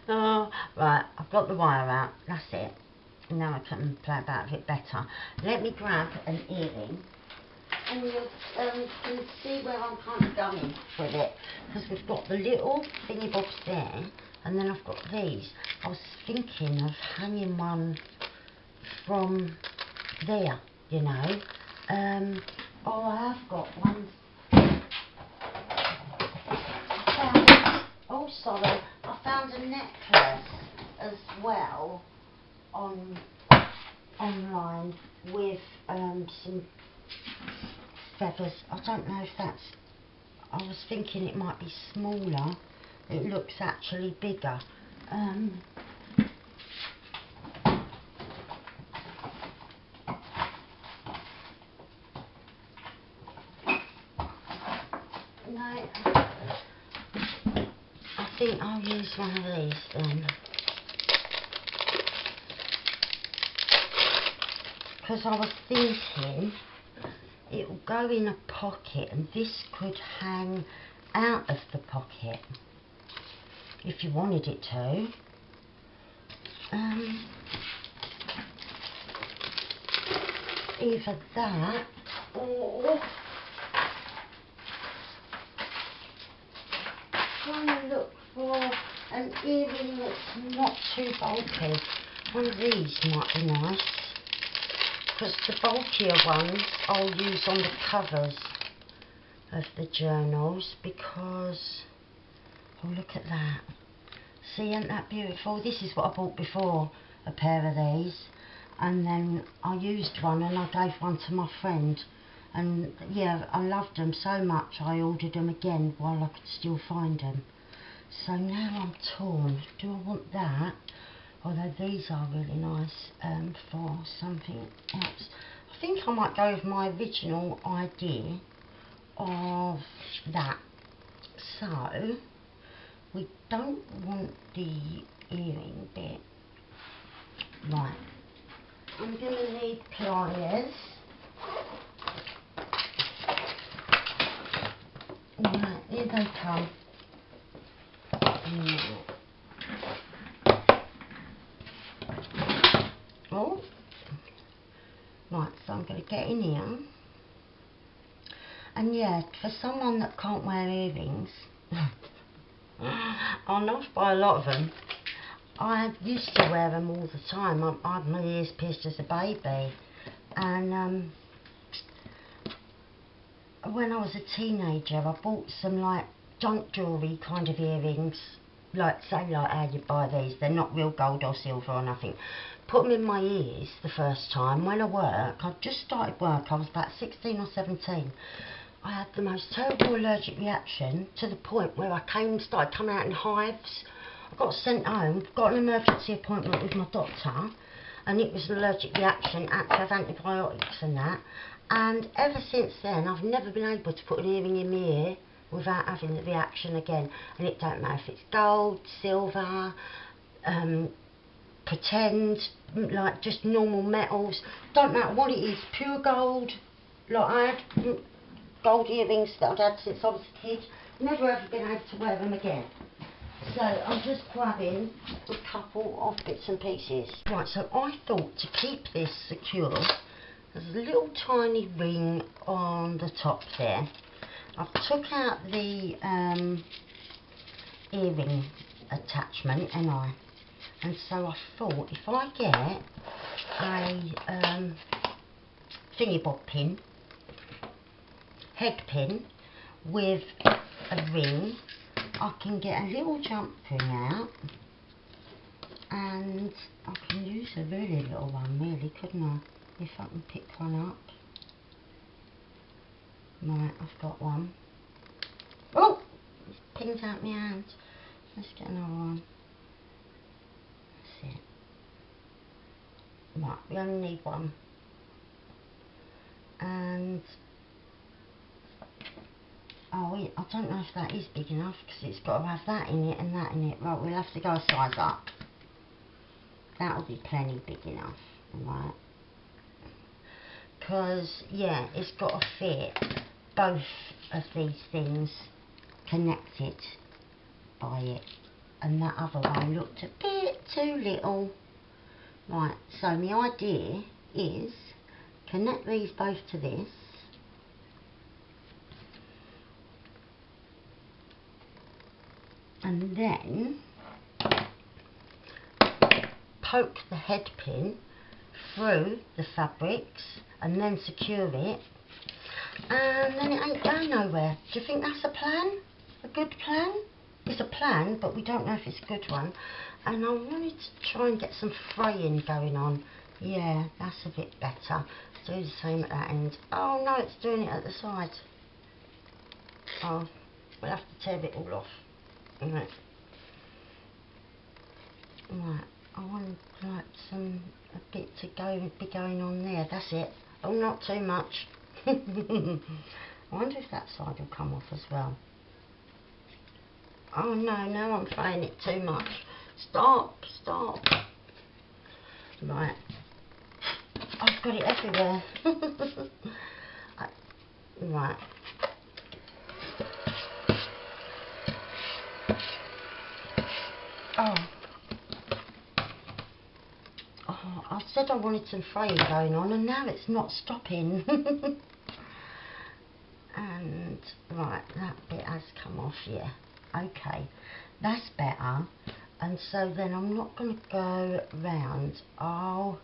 Oh, right, I've got the wire out, that's it. Now I can play about a bit better. Let me grab an earring. And you can see where I'm kind of going with it, because we've got the little thingy bobs there, and then I've got these. I was thinking of hanging one from there, you know. Oh, I have got one. I found a necklace as well online with some feathers. I don't know if that's, I was thinking it might be smaller. It looks actually bigger. No, I think I'll use one of these then, because I was thinking it will go in a pocket, and this could hang out of the pocket if you wanted it to. Either that, or trying to look for an earring that's not too bulky. One of these might be nice, because the bulkier ones I'll use on the covers of the journals, because, oh, look at that. See, isn't that beautiful? This is what I bought before, a pair of these, and then I used one and I gave one to my friend, and yeah, I loved them so much I ordered them again while I could still find them. So now I'm torn. Do I want that? Although these are really nice for something else. I think I might go with my original idea of that. So we don't want the earring bit. Right, I'm going to need pliers. Right, here they come. Oh, right, so I'm going to get in here. And yeah, for someone that can't wear earrings, I'll not buy a lot of them. I used to wear them all the time. I had my ears pierced as a baby, and when I was a teenager I bought some like junk jewellery kind of earrings, like say like how you buy these, they're not real gold or silver or nothing. Put them in my ears the first time when I work. I'd just started work, I was about 16 or 17. I had the most terrible allergic reaction, to the point where I started coming out in hives. I got sent home, got an emergency appointment with my doctor, and it was an allergic reaction, had to have antibiotics and that. And ever since then, I've never been able to put an earring in my ear without having the reaction again. And it don't matter if it's gold, silver, pretend, like just normal metals, don't matter what it is, pure gold. Like I had gold earrings that I'd had since I was a kid, never ever been able to wear them again. So I'm just grabbing a couple of bits and pieces. Right, so I thought to keep this secure, there's a little tiny ring on the top there. I took out the earring attachment, and so I thought if I get a thingy bob pin, head pin with a ring, I can get a little jump ring out, and I can use a really little one, really, couldn't I? If I can pick one up. Right, I've got one. Oh! It's pinged out my hand. Let's get another one. That's it. Right, we only need one. And oh, I don't know if that is big enough because it's got to have that in it and that in it. Right, we'll have to go a size up. That'll be plenty big enough, right? Because yeah, it's got to fit both of these things connected by it, and that other one looked a bit too little. Right, so my idea is connect these both to this, and then poke the head pin through the fabrics and then secure it, and then it ain't going nowhere. Do you think that's a plan? A good plan? It's a plan, but we don't know if it's a good one. And I wanted to try and get some fraying going on. Yeah, that's a bit better. Do the same at that end. Oh no, it's doing it at the side. Oh, we'll have to tear it all off. Right. Right. I want like a bit to be going on there. That's it. Oh, not too much. I wonder if that side will come off as well. Oh no, now I'm fraying it too much. Stop. Right. I've got it everywhere. Right. Oh, I said I wanted some fraying going on, and now it's not stopping. And right, that bit has come off. Yeah. Okay, that's better. And so then I'm not going to go round. Oh,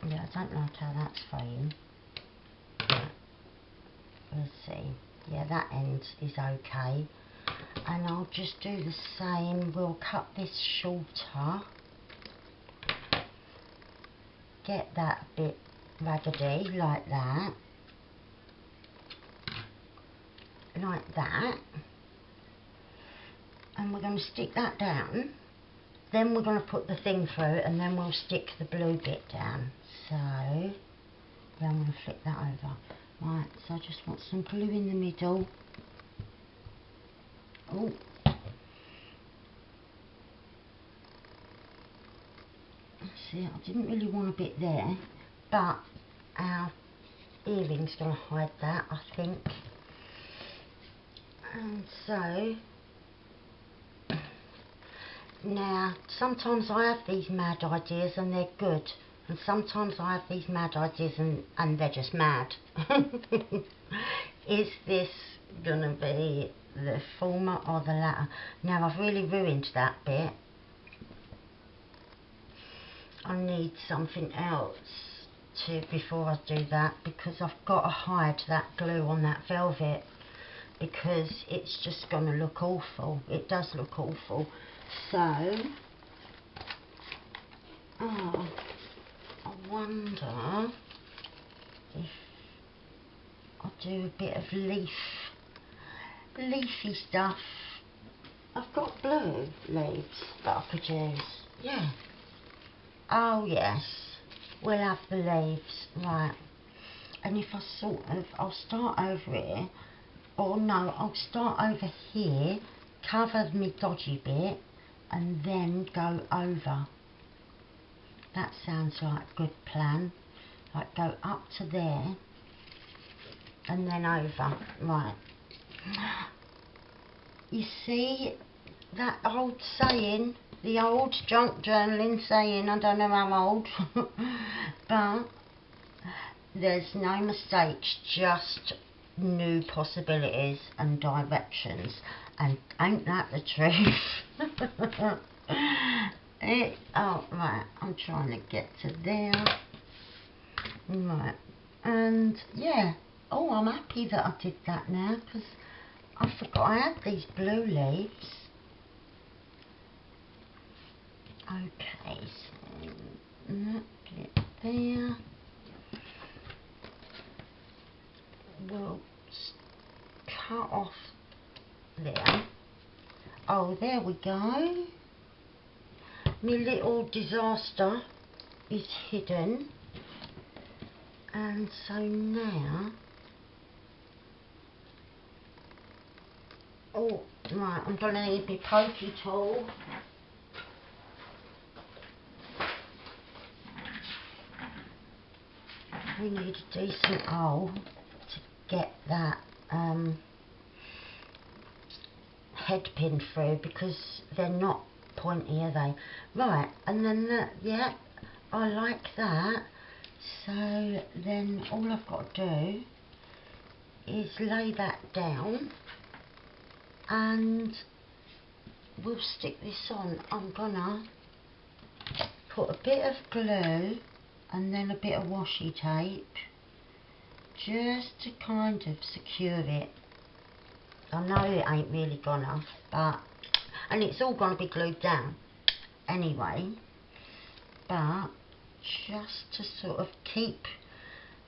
yeah, I don't like how that's fraying. Right. Let's see. Yeah, that end is okay. And I'll just do the same. We'll cut this shorter. Get that bit raggedy like that. Like that. And we're going to stick that down. Then we're going to put the thing through, and then we'll stick the blue bit down. So then I'm going to flip that over. Right, so I just want some glue in the middle. Oh, see, I didn't really want a bit there, but our earring's going to hide that, I think. And so now, sometimes I have these mad ideas and they're good, and sometimes I have these mad ideas and they're just mad. Is this gonna be the former or the latter? Now, I've really ruined that bit. I need something else before I do that, because I've got to hide that glue on that velvet, because it's just gonna look awful. It does look awful. So, I wonder if I'll do a bit of leafy stuff. I've got blue leaves that I could use. Yeah. Oh yes, we'll have the leaves, right. And if I I'll start over here, or no, I'll start over here, cover my dodgy bit, and then go over. That sounds like a good plan. Like go up to there and then over. Right. You see that old saying, the old junk journaling saying, I don't know how old, but there's no mistakes, just new possibilities and directions. And ain't that the truth? Oh, right, I'm trying to get to there. Right, and yeah. Oh, I'm happy that I did that now, because I forgot I had these blue leaves. Okay, so that bit there. We'll cut off there. Oh, there we go. My little disaster is hidden, and so now, oh right, I'm going to need my pokey tool. We need a decent hole to get that head pin through, because they're not pointy, are they? Right, and then yeah, I like that. So then all I've got to do is lay that down, and we'll stick this on. I'm gonna put a bit of glue and then a bit of washi tape just to kind of secure it. I know it ain't really gonna, but, and it's all gonna be glued down anyway, but just to sort of keep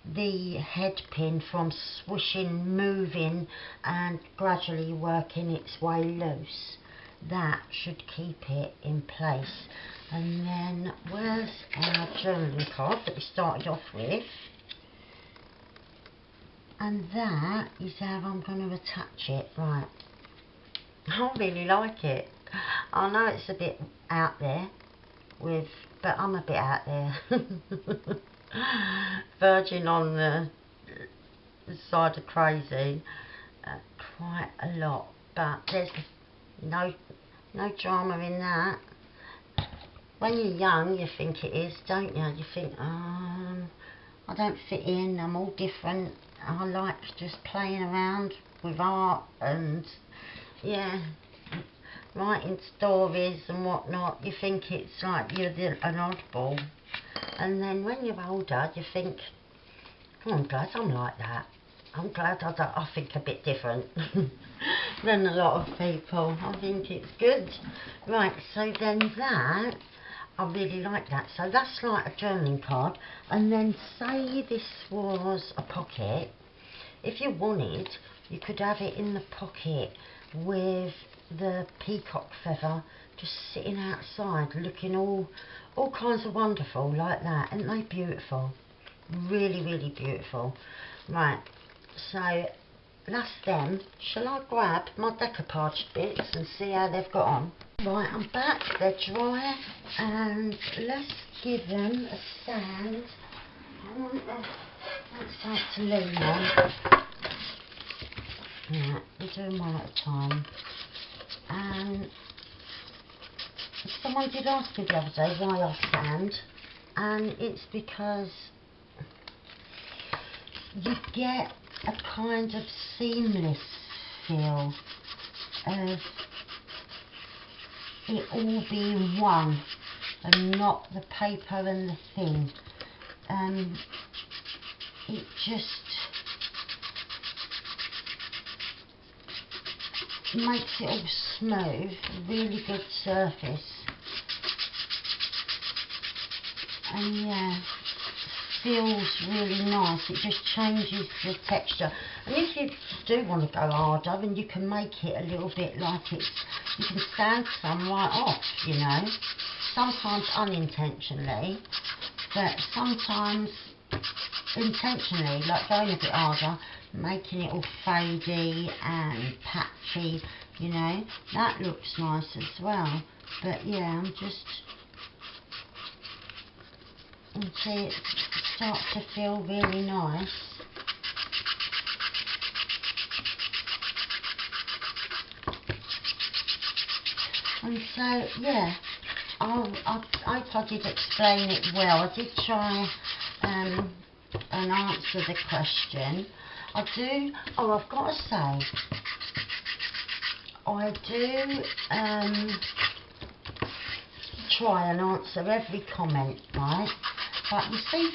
the head pin from swishing, moving and gradually working its way loose. That should keep it in place. And then where's our journaling card that we started off with? And that is how I'm going to attach it. Right, I really like it. I know it's a bit out there with, but I'm a bit out there. Verging on the side of crazy quite a lot, but there's no drama in that. When you're young you think it is, don't you? You think, I don't fit in, I'm all different. I like just playing around with art and yeah, writing stories and whatnot. You think it's like you're an oddball, and then when you're older you think, oh, I'm glad I'm like that. I'm glad I think a bit different than a lot of people. I think it's good. Right, so then that, I really like that. So that's like a journaling card. And then say this was a pocket. If you wanted, you could have it in the pocket with the peacock feather just sitting outside looking all kinds of wonderful like that. Aren't they beautiful? Really, really beautiful. Right, so that's them. Shall I grab my decoupage bits and see how they've got on? Right, I'm back. They're dry, and let's give them a sand. I want something to lean on. Right, we're doing one at a time. And someone did ask me the other day why I sand, and it's because you get a kind of seamless feel of it all being one and not the paper and the thing. It just makes it all smooth, really good surface, and yeah, feels really nice. It just changes the texture. And if you do want to go harder, then you can make it a little bit like it's, you can sand some right off, you know, sometimes unintentionally, but sometimes intentionally, like going a bit harder, making it all fadey and patchy, you know, that looks nice as well. But yeah, I'm just, and see, it starts to feel really nice. And so yeah, I hope I did explain it well. I did try and answer the question. I do, oh, I've got to say, I do try and answer every comment, right? But you see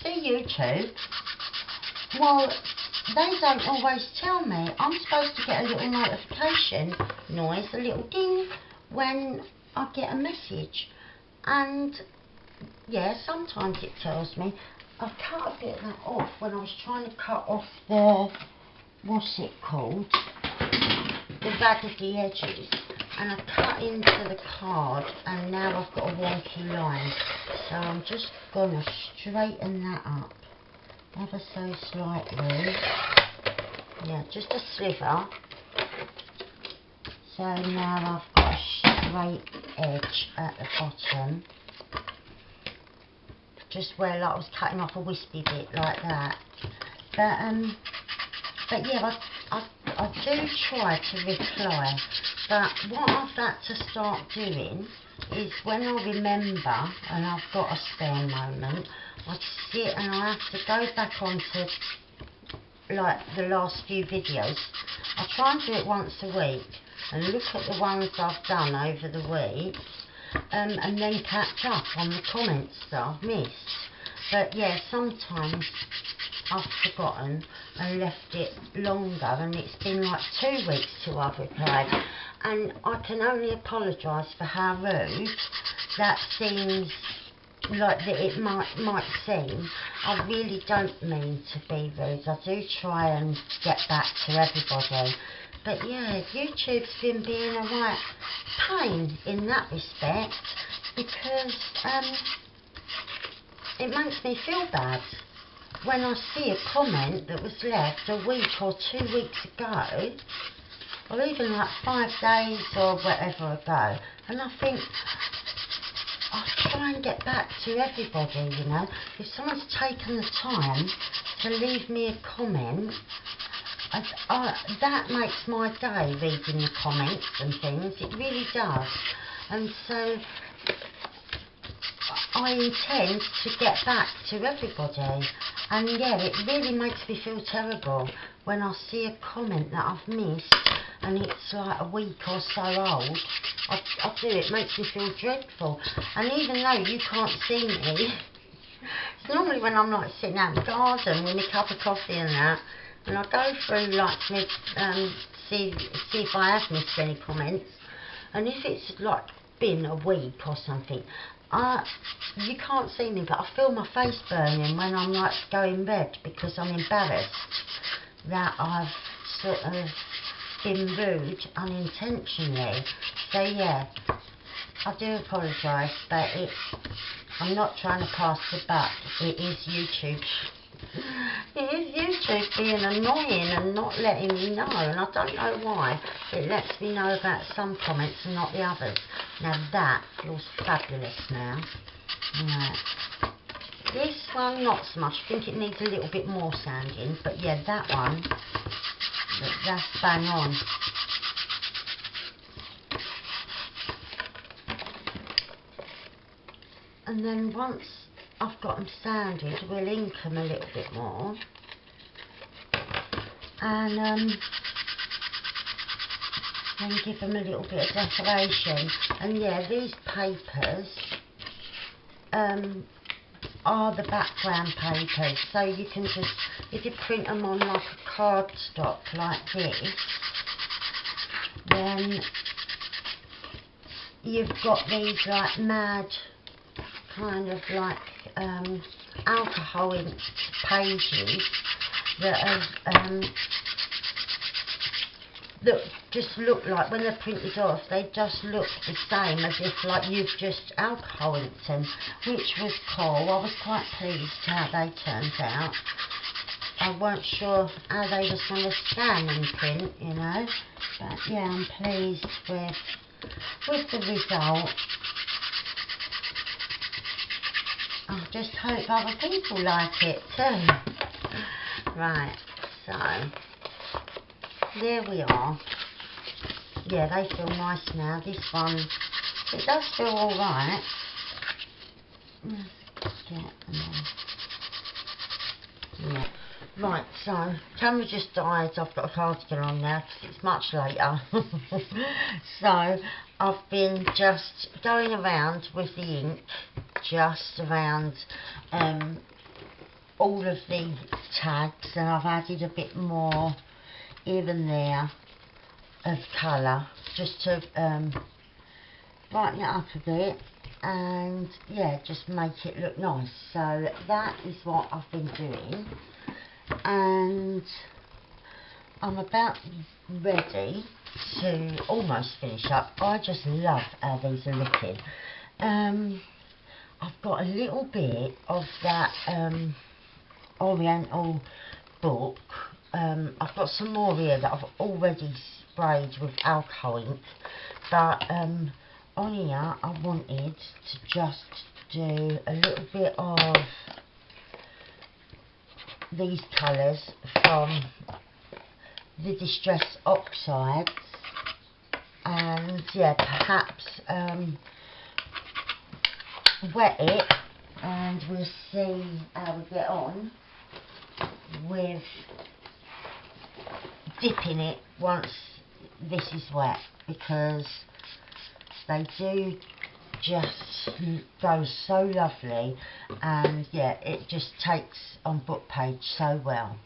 YouTube, well, they don't always tell me. I'm supposed to get a little notification noise, a little ding, when I get a message. And yeah, sometimes it tells me. I cut a bit of that off when I was trying to cut off the, what's it called, the raggedy edges, and I cut into the card, and now I've got a wonky line. So I'm just going to straighten that up ever so slightly. Yeah, just a sliver. So now I've got a straight edge at the bottom. Just where like I was cutting off a wispy bit like that. But yeah, I do try to reply. But what I've had to start doing is when I remember and I've got a spare moment, I sit and I have to go back onto like the last few videos. I try and do it once a week and look at the ones I've done over the week, and then catch up on the comments that I've missed. But yeah, sometimes I've forgotten and left it longer, and it's been like 2 weeks till I've replied, and I can only apologise for how rude that seems, like that it might seem. I really don't mean to be rude. I do try and get back to everybody. But yeah, YouTube's been being a right pain in that respect, because it makes me feel bad when I see a comment that was left a week or 2 weeks ago, or even like 5 days or whatever ago, and I think, I'll try and get back to everybody, you know. If someone's taken the time to leave me a comment, that makes my day, reading the comments and things. It really does. And so I intend to get back to everybody. And yeah, it really makes me feel terrible when I see a comment that I've missed and it's like a week or so old. I do, it makes me feel dreadful. And even though you can't see me, it's normally when I'm like sitting out in the garden with a cup of coffee and that, and I go through like to see if I have missed any comments, and if it's like been a week or something, you can't see me, but I feel my face burning when I'm like going red, because I'm embarrassed that I've sort of been rude unintentionally. So yeah, I do apologise, but I'm not trying to pass the buck. It is YouTube. It is YouTube being annoying and not letting me know, and I don't know why. It lets me know about some comments and not the others. Now that feels fabulous now. Right. This one not so much. I think it needs a little bit more sanding, but yeah, that one, that's bang on. And then once I've got them sanded, we'll ink them a little bit more, and then give them a little bit of decoration. And yeah, these papers are the background papers, so you can just, if you print them on like a cardstock like this, then you've got these like mad kind of like alcohol ink pages that are that just look like, when they're printed off, they just look the same as if like you've just alcohol inked them, which was cool. I was quite pleased how they turned out. I weren't sure how they was going to scan and print, you know, but yeah, I'm pleased with the result. I just hope other people like it too. Right, so there we are. Yeah, they feel nice now. This one, it does feel alright. Yeah. Right, so camera just died. I've got a cardigan on now because it's much later. So I've been just going around with the ink, just around all of the tags, and I've added a bit more here and there of colour just to brighten it up a bit, and yeah, just make it look nice. So that is what I've been doing, and I'm about ready to almost finish up. I just love how these are looking. I've got a little bit of that Oriental book. I've got some more here that I've already sprayed with alcohol ink, but on here I wanted to just do a little bit of these colours from the Distress Oxides, and yeah, perhaps wet it, and we'll see how we get on with dipping it once this is wet, because they do just go so lovely, and yeah, it just takes on book page so well.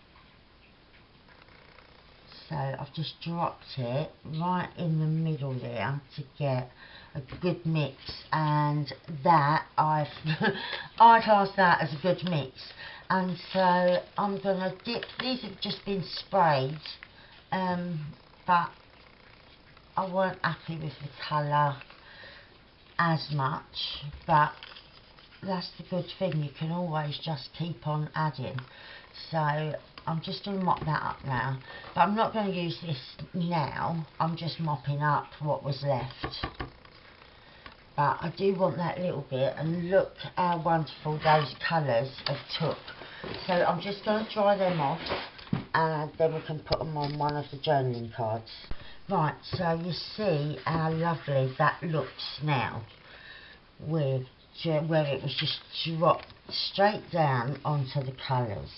So I've just dropped it right in the middle there to get a good mix, and that I class that as a good mix. And so I'm gonna dip. These have just been sprayed, but I weren't happy with the colour as much, but that's the good thing, you can always just keep on adding. So I'm just going to mop that up now, but I'm not going to use this now, I'm just mopping up what was left. But I do want that little bit, and look how wonderful those colours have took. So I'm just going to dry them off, and then we can put them on one of the journaling cards. Right, so you see how lovely that looks now, with where it was just dropped straight down onto the colours.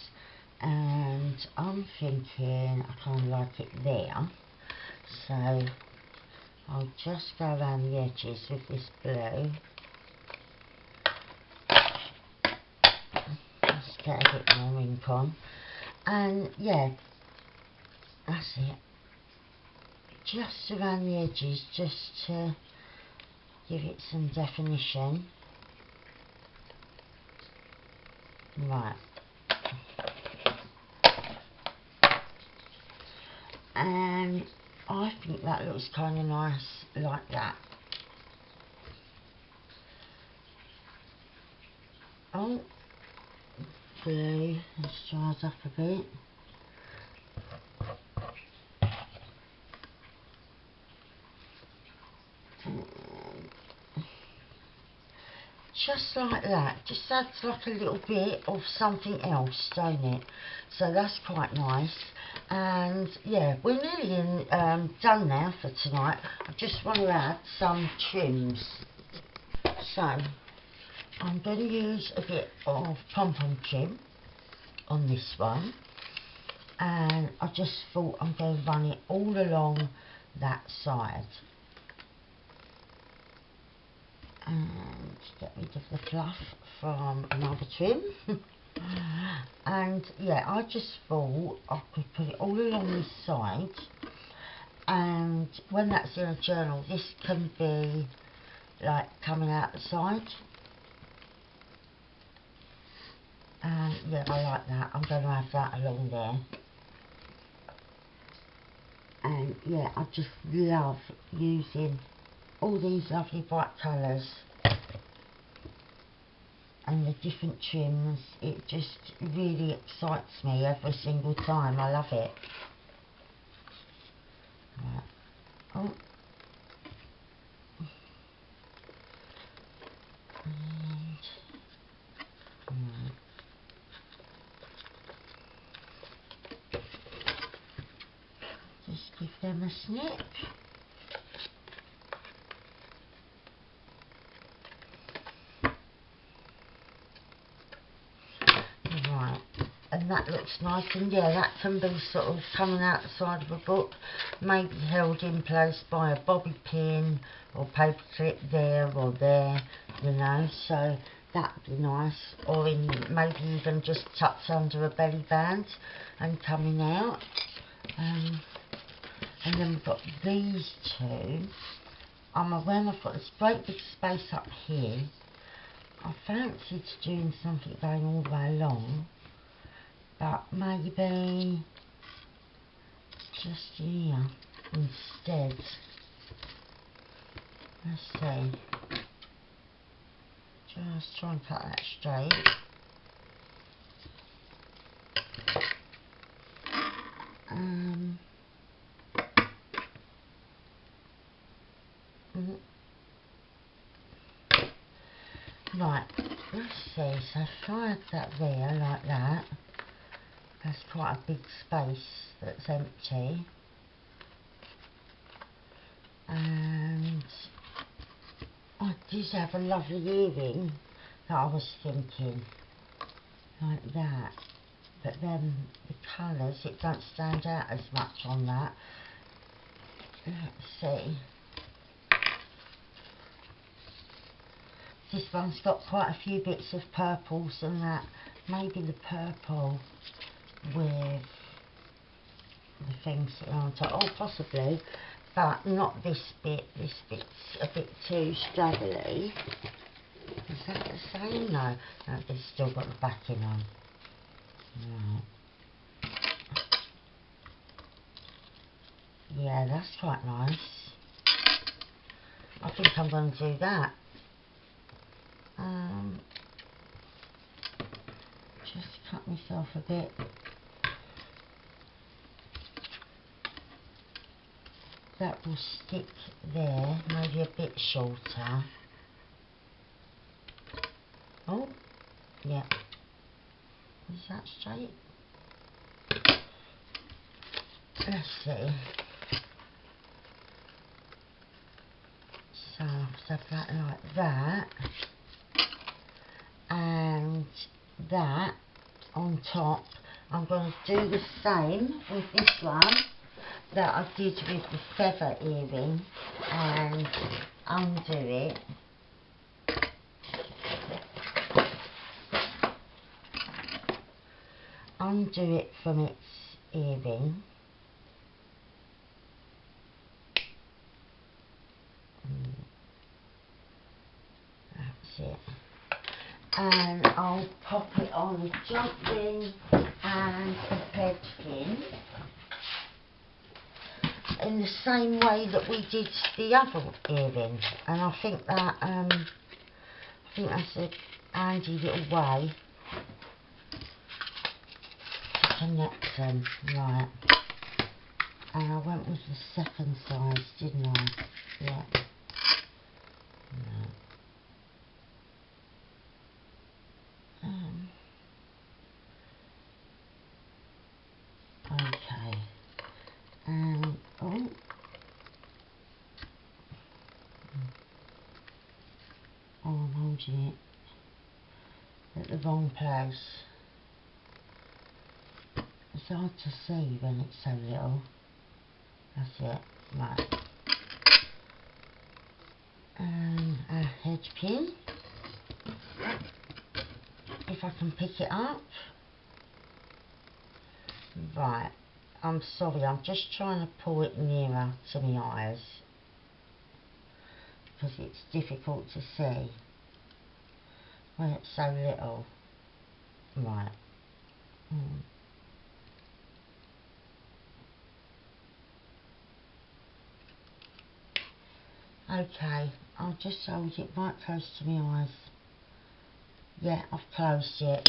And I'm thinking I kind of like it there, so I'll just go around the edges with this blue. Just get a bit more ink on, and yeah, that's it. Just around the edges, just to give it some definition. Right. And I think that looks kind of nice like that. Oh, blue, let's dries up a bit. Just like that, just adds like a little bit of something else, don't it? So that's quite nice. And yeah, we're nearly done now for tonight. I just want to add some trims. So I'm going to use a bit of pom-pom trim on this one, and I just thought I'm going to run it all along that side. And get rid of the fluff from another trim. And yeah, I just thought I could put it all along this side, and when that's in a journal, this can be like coming out the side. And yeah, I like that. I'm going to have that along there. And yeah, I just love using all these lovely bright colours and the different trims. It just really excites me every single time. I love it. Right. Oh. And just give them a snip. Right, and that looks nice, and yeah, that can be sort of coming out the side of a book, maybe held in place by a bobby pin or paper clip there or there, you know, so that'd be nice. Or in maybe even just tucked under a belly band and coming out. And then we've got these two. I'm aware I've got this great big space up here. I fancied doing something going all the way along, but maybe just here. instead. Let's see. Just try and cut that straight. Right, let's see, so if I had that there like that, that's quite a big space that's empty. And I did have a lovely earring that I was thinking, like that. But then the colours, it don't stand out as much on that. Let's see. This one's got quite a few bits of purples and that. Maybe the purple with the things sitting on top. Oh, possibly. But not this bit. This bit's a bit too straggly. Is that the same? No. No, it's still got the backing on. Right. Yeah, that's quite nice. I think I'm going to do that. Just cut myself a bit. That will stick there, maybe a bit shorter. Oh, yeah. Is that straight? Let's see. So I'll have that like that. And that on top. I'm going to do the same with this one that I did with the feather earring and undo it. Undo it from its earring. That's it. And I'll pop it on a jump ring and a bed pin in the same way that we did the other earring. And I think that's a handy little way to connect them. Right. And I went with the second size, didn't I? Yeah. No. Okay. And oh, I'm holding it at the wrong place. It's hard to see when it's so little. That's it. Right. And a hedge pin. If I can pick it up. Right. I'm sorry, I'm just trying to pull it nearer to my eyes because it's difficult to see when it's so little. Right. Okay, I'll just hold it right close to my eyes. Yeah, I've closed it.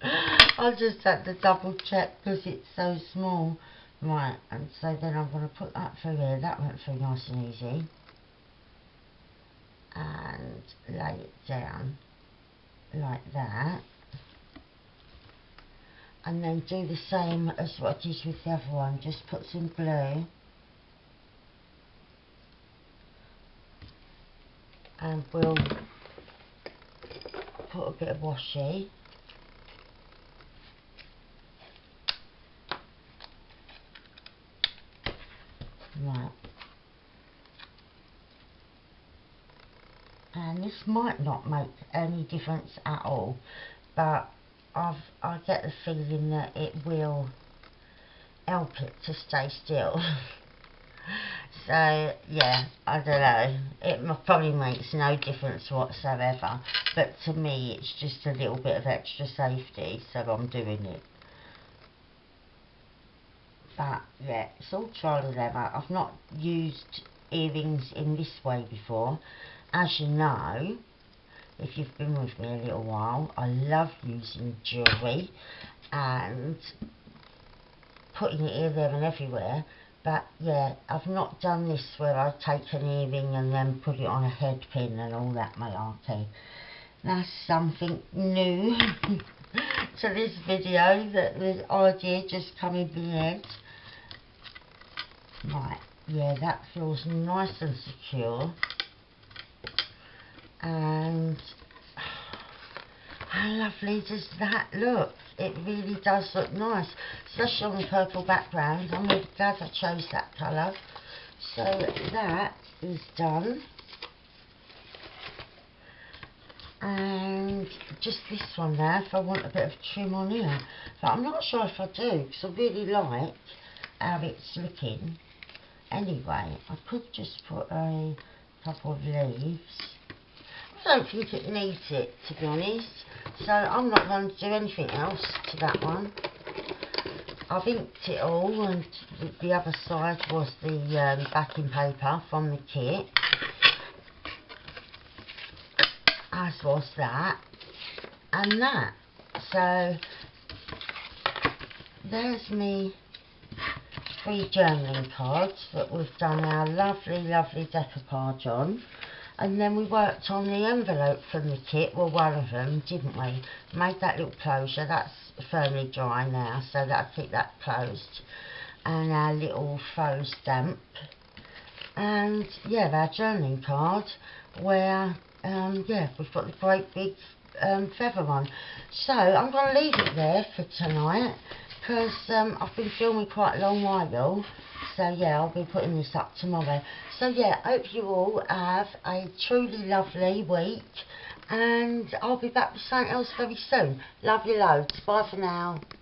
I just had to double check because it's so small. Right, and so then I'm going to put that through here. That went through nice and easy. And lay it down like that. And then do the same as what I did with the other one. Just put some glue. And we'll put a bit of washi. Right. And this might not make any difference at all, but I get the feeling that it will help it to stay still. So yeah, I don't know, it probably makes no difference whatsoever, but to me it's just a little bit of extra safety, so I'm doing it. But yeah, it's all trial and error. I've not used earrings in this way before. As you know, if you've been with me a little while, I love using jewellery and putting it here, there and everywhere. But yeah, I've not done this where I take an earring and then put it on a head pin and all that malarkey. That's something new to this video, that the idea just come in my head. Right, yeah, that feels nice and secure. And how lovely does that look? It really does look nice, especially on the purple background. I'm really glad I chose that colour. So that is done. And just this one now, if I want a bit of trim on here. But I'm not sure if I do, because I really like how it's looking. Anyway, I could just put a couple of leaves. I don't think it needs it, to be honest, so I'm not going to do anything else to that one. I've inked it all, and the other side was the backing paper from the kit, as was that and that. So there's me 3 journaling cards that we've done our lovely decoupage on. And then we worked on the envelope from the kit, well, one of them, didn't we? Made that little closure. That's firmly dry now, so that'll keep that closed. And our little faux stamp. And yeah, our journaling card, where yeah, we've got the great big feather one. So I'm going to leave it there for tonight, because I've been filming quite a long while. So yeah, I'll be putting this up tomorrow. So yeah, hope you all have a truly lovely week, and I'll be back with something else very soon. Love you loads. Bye for now.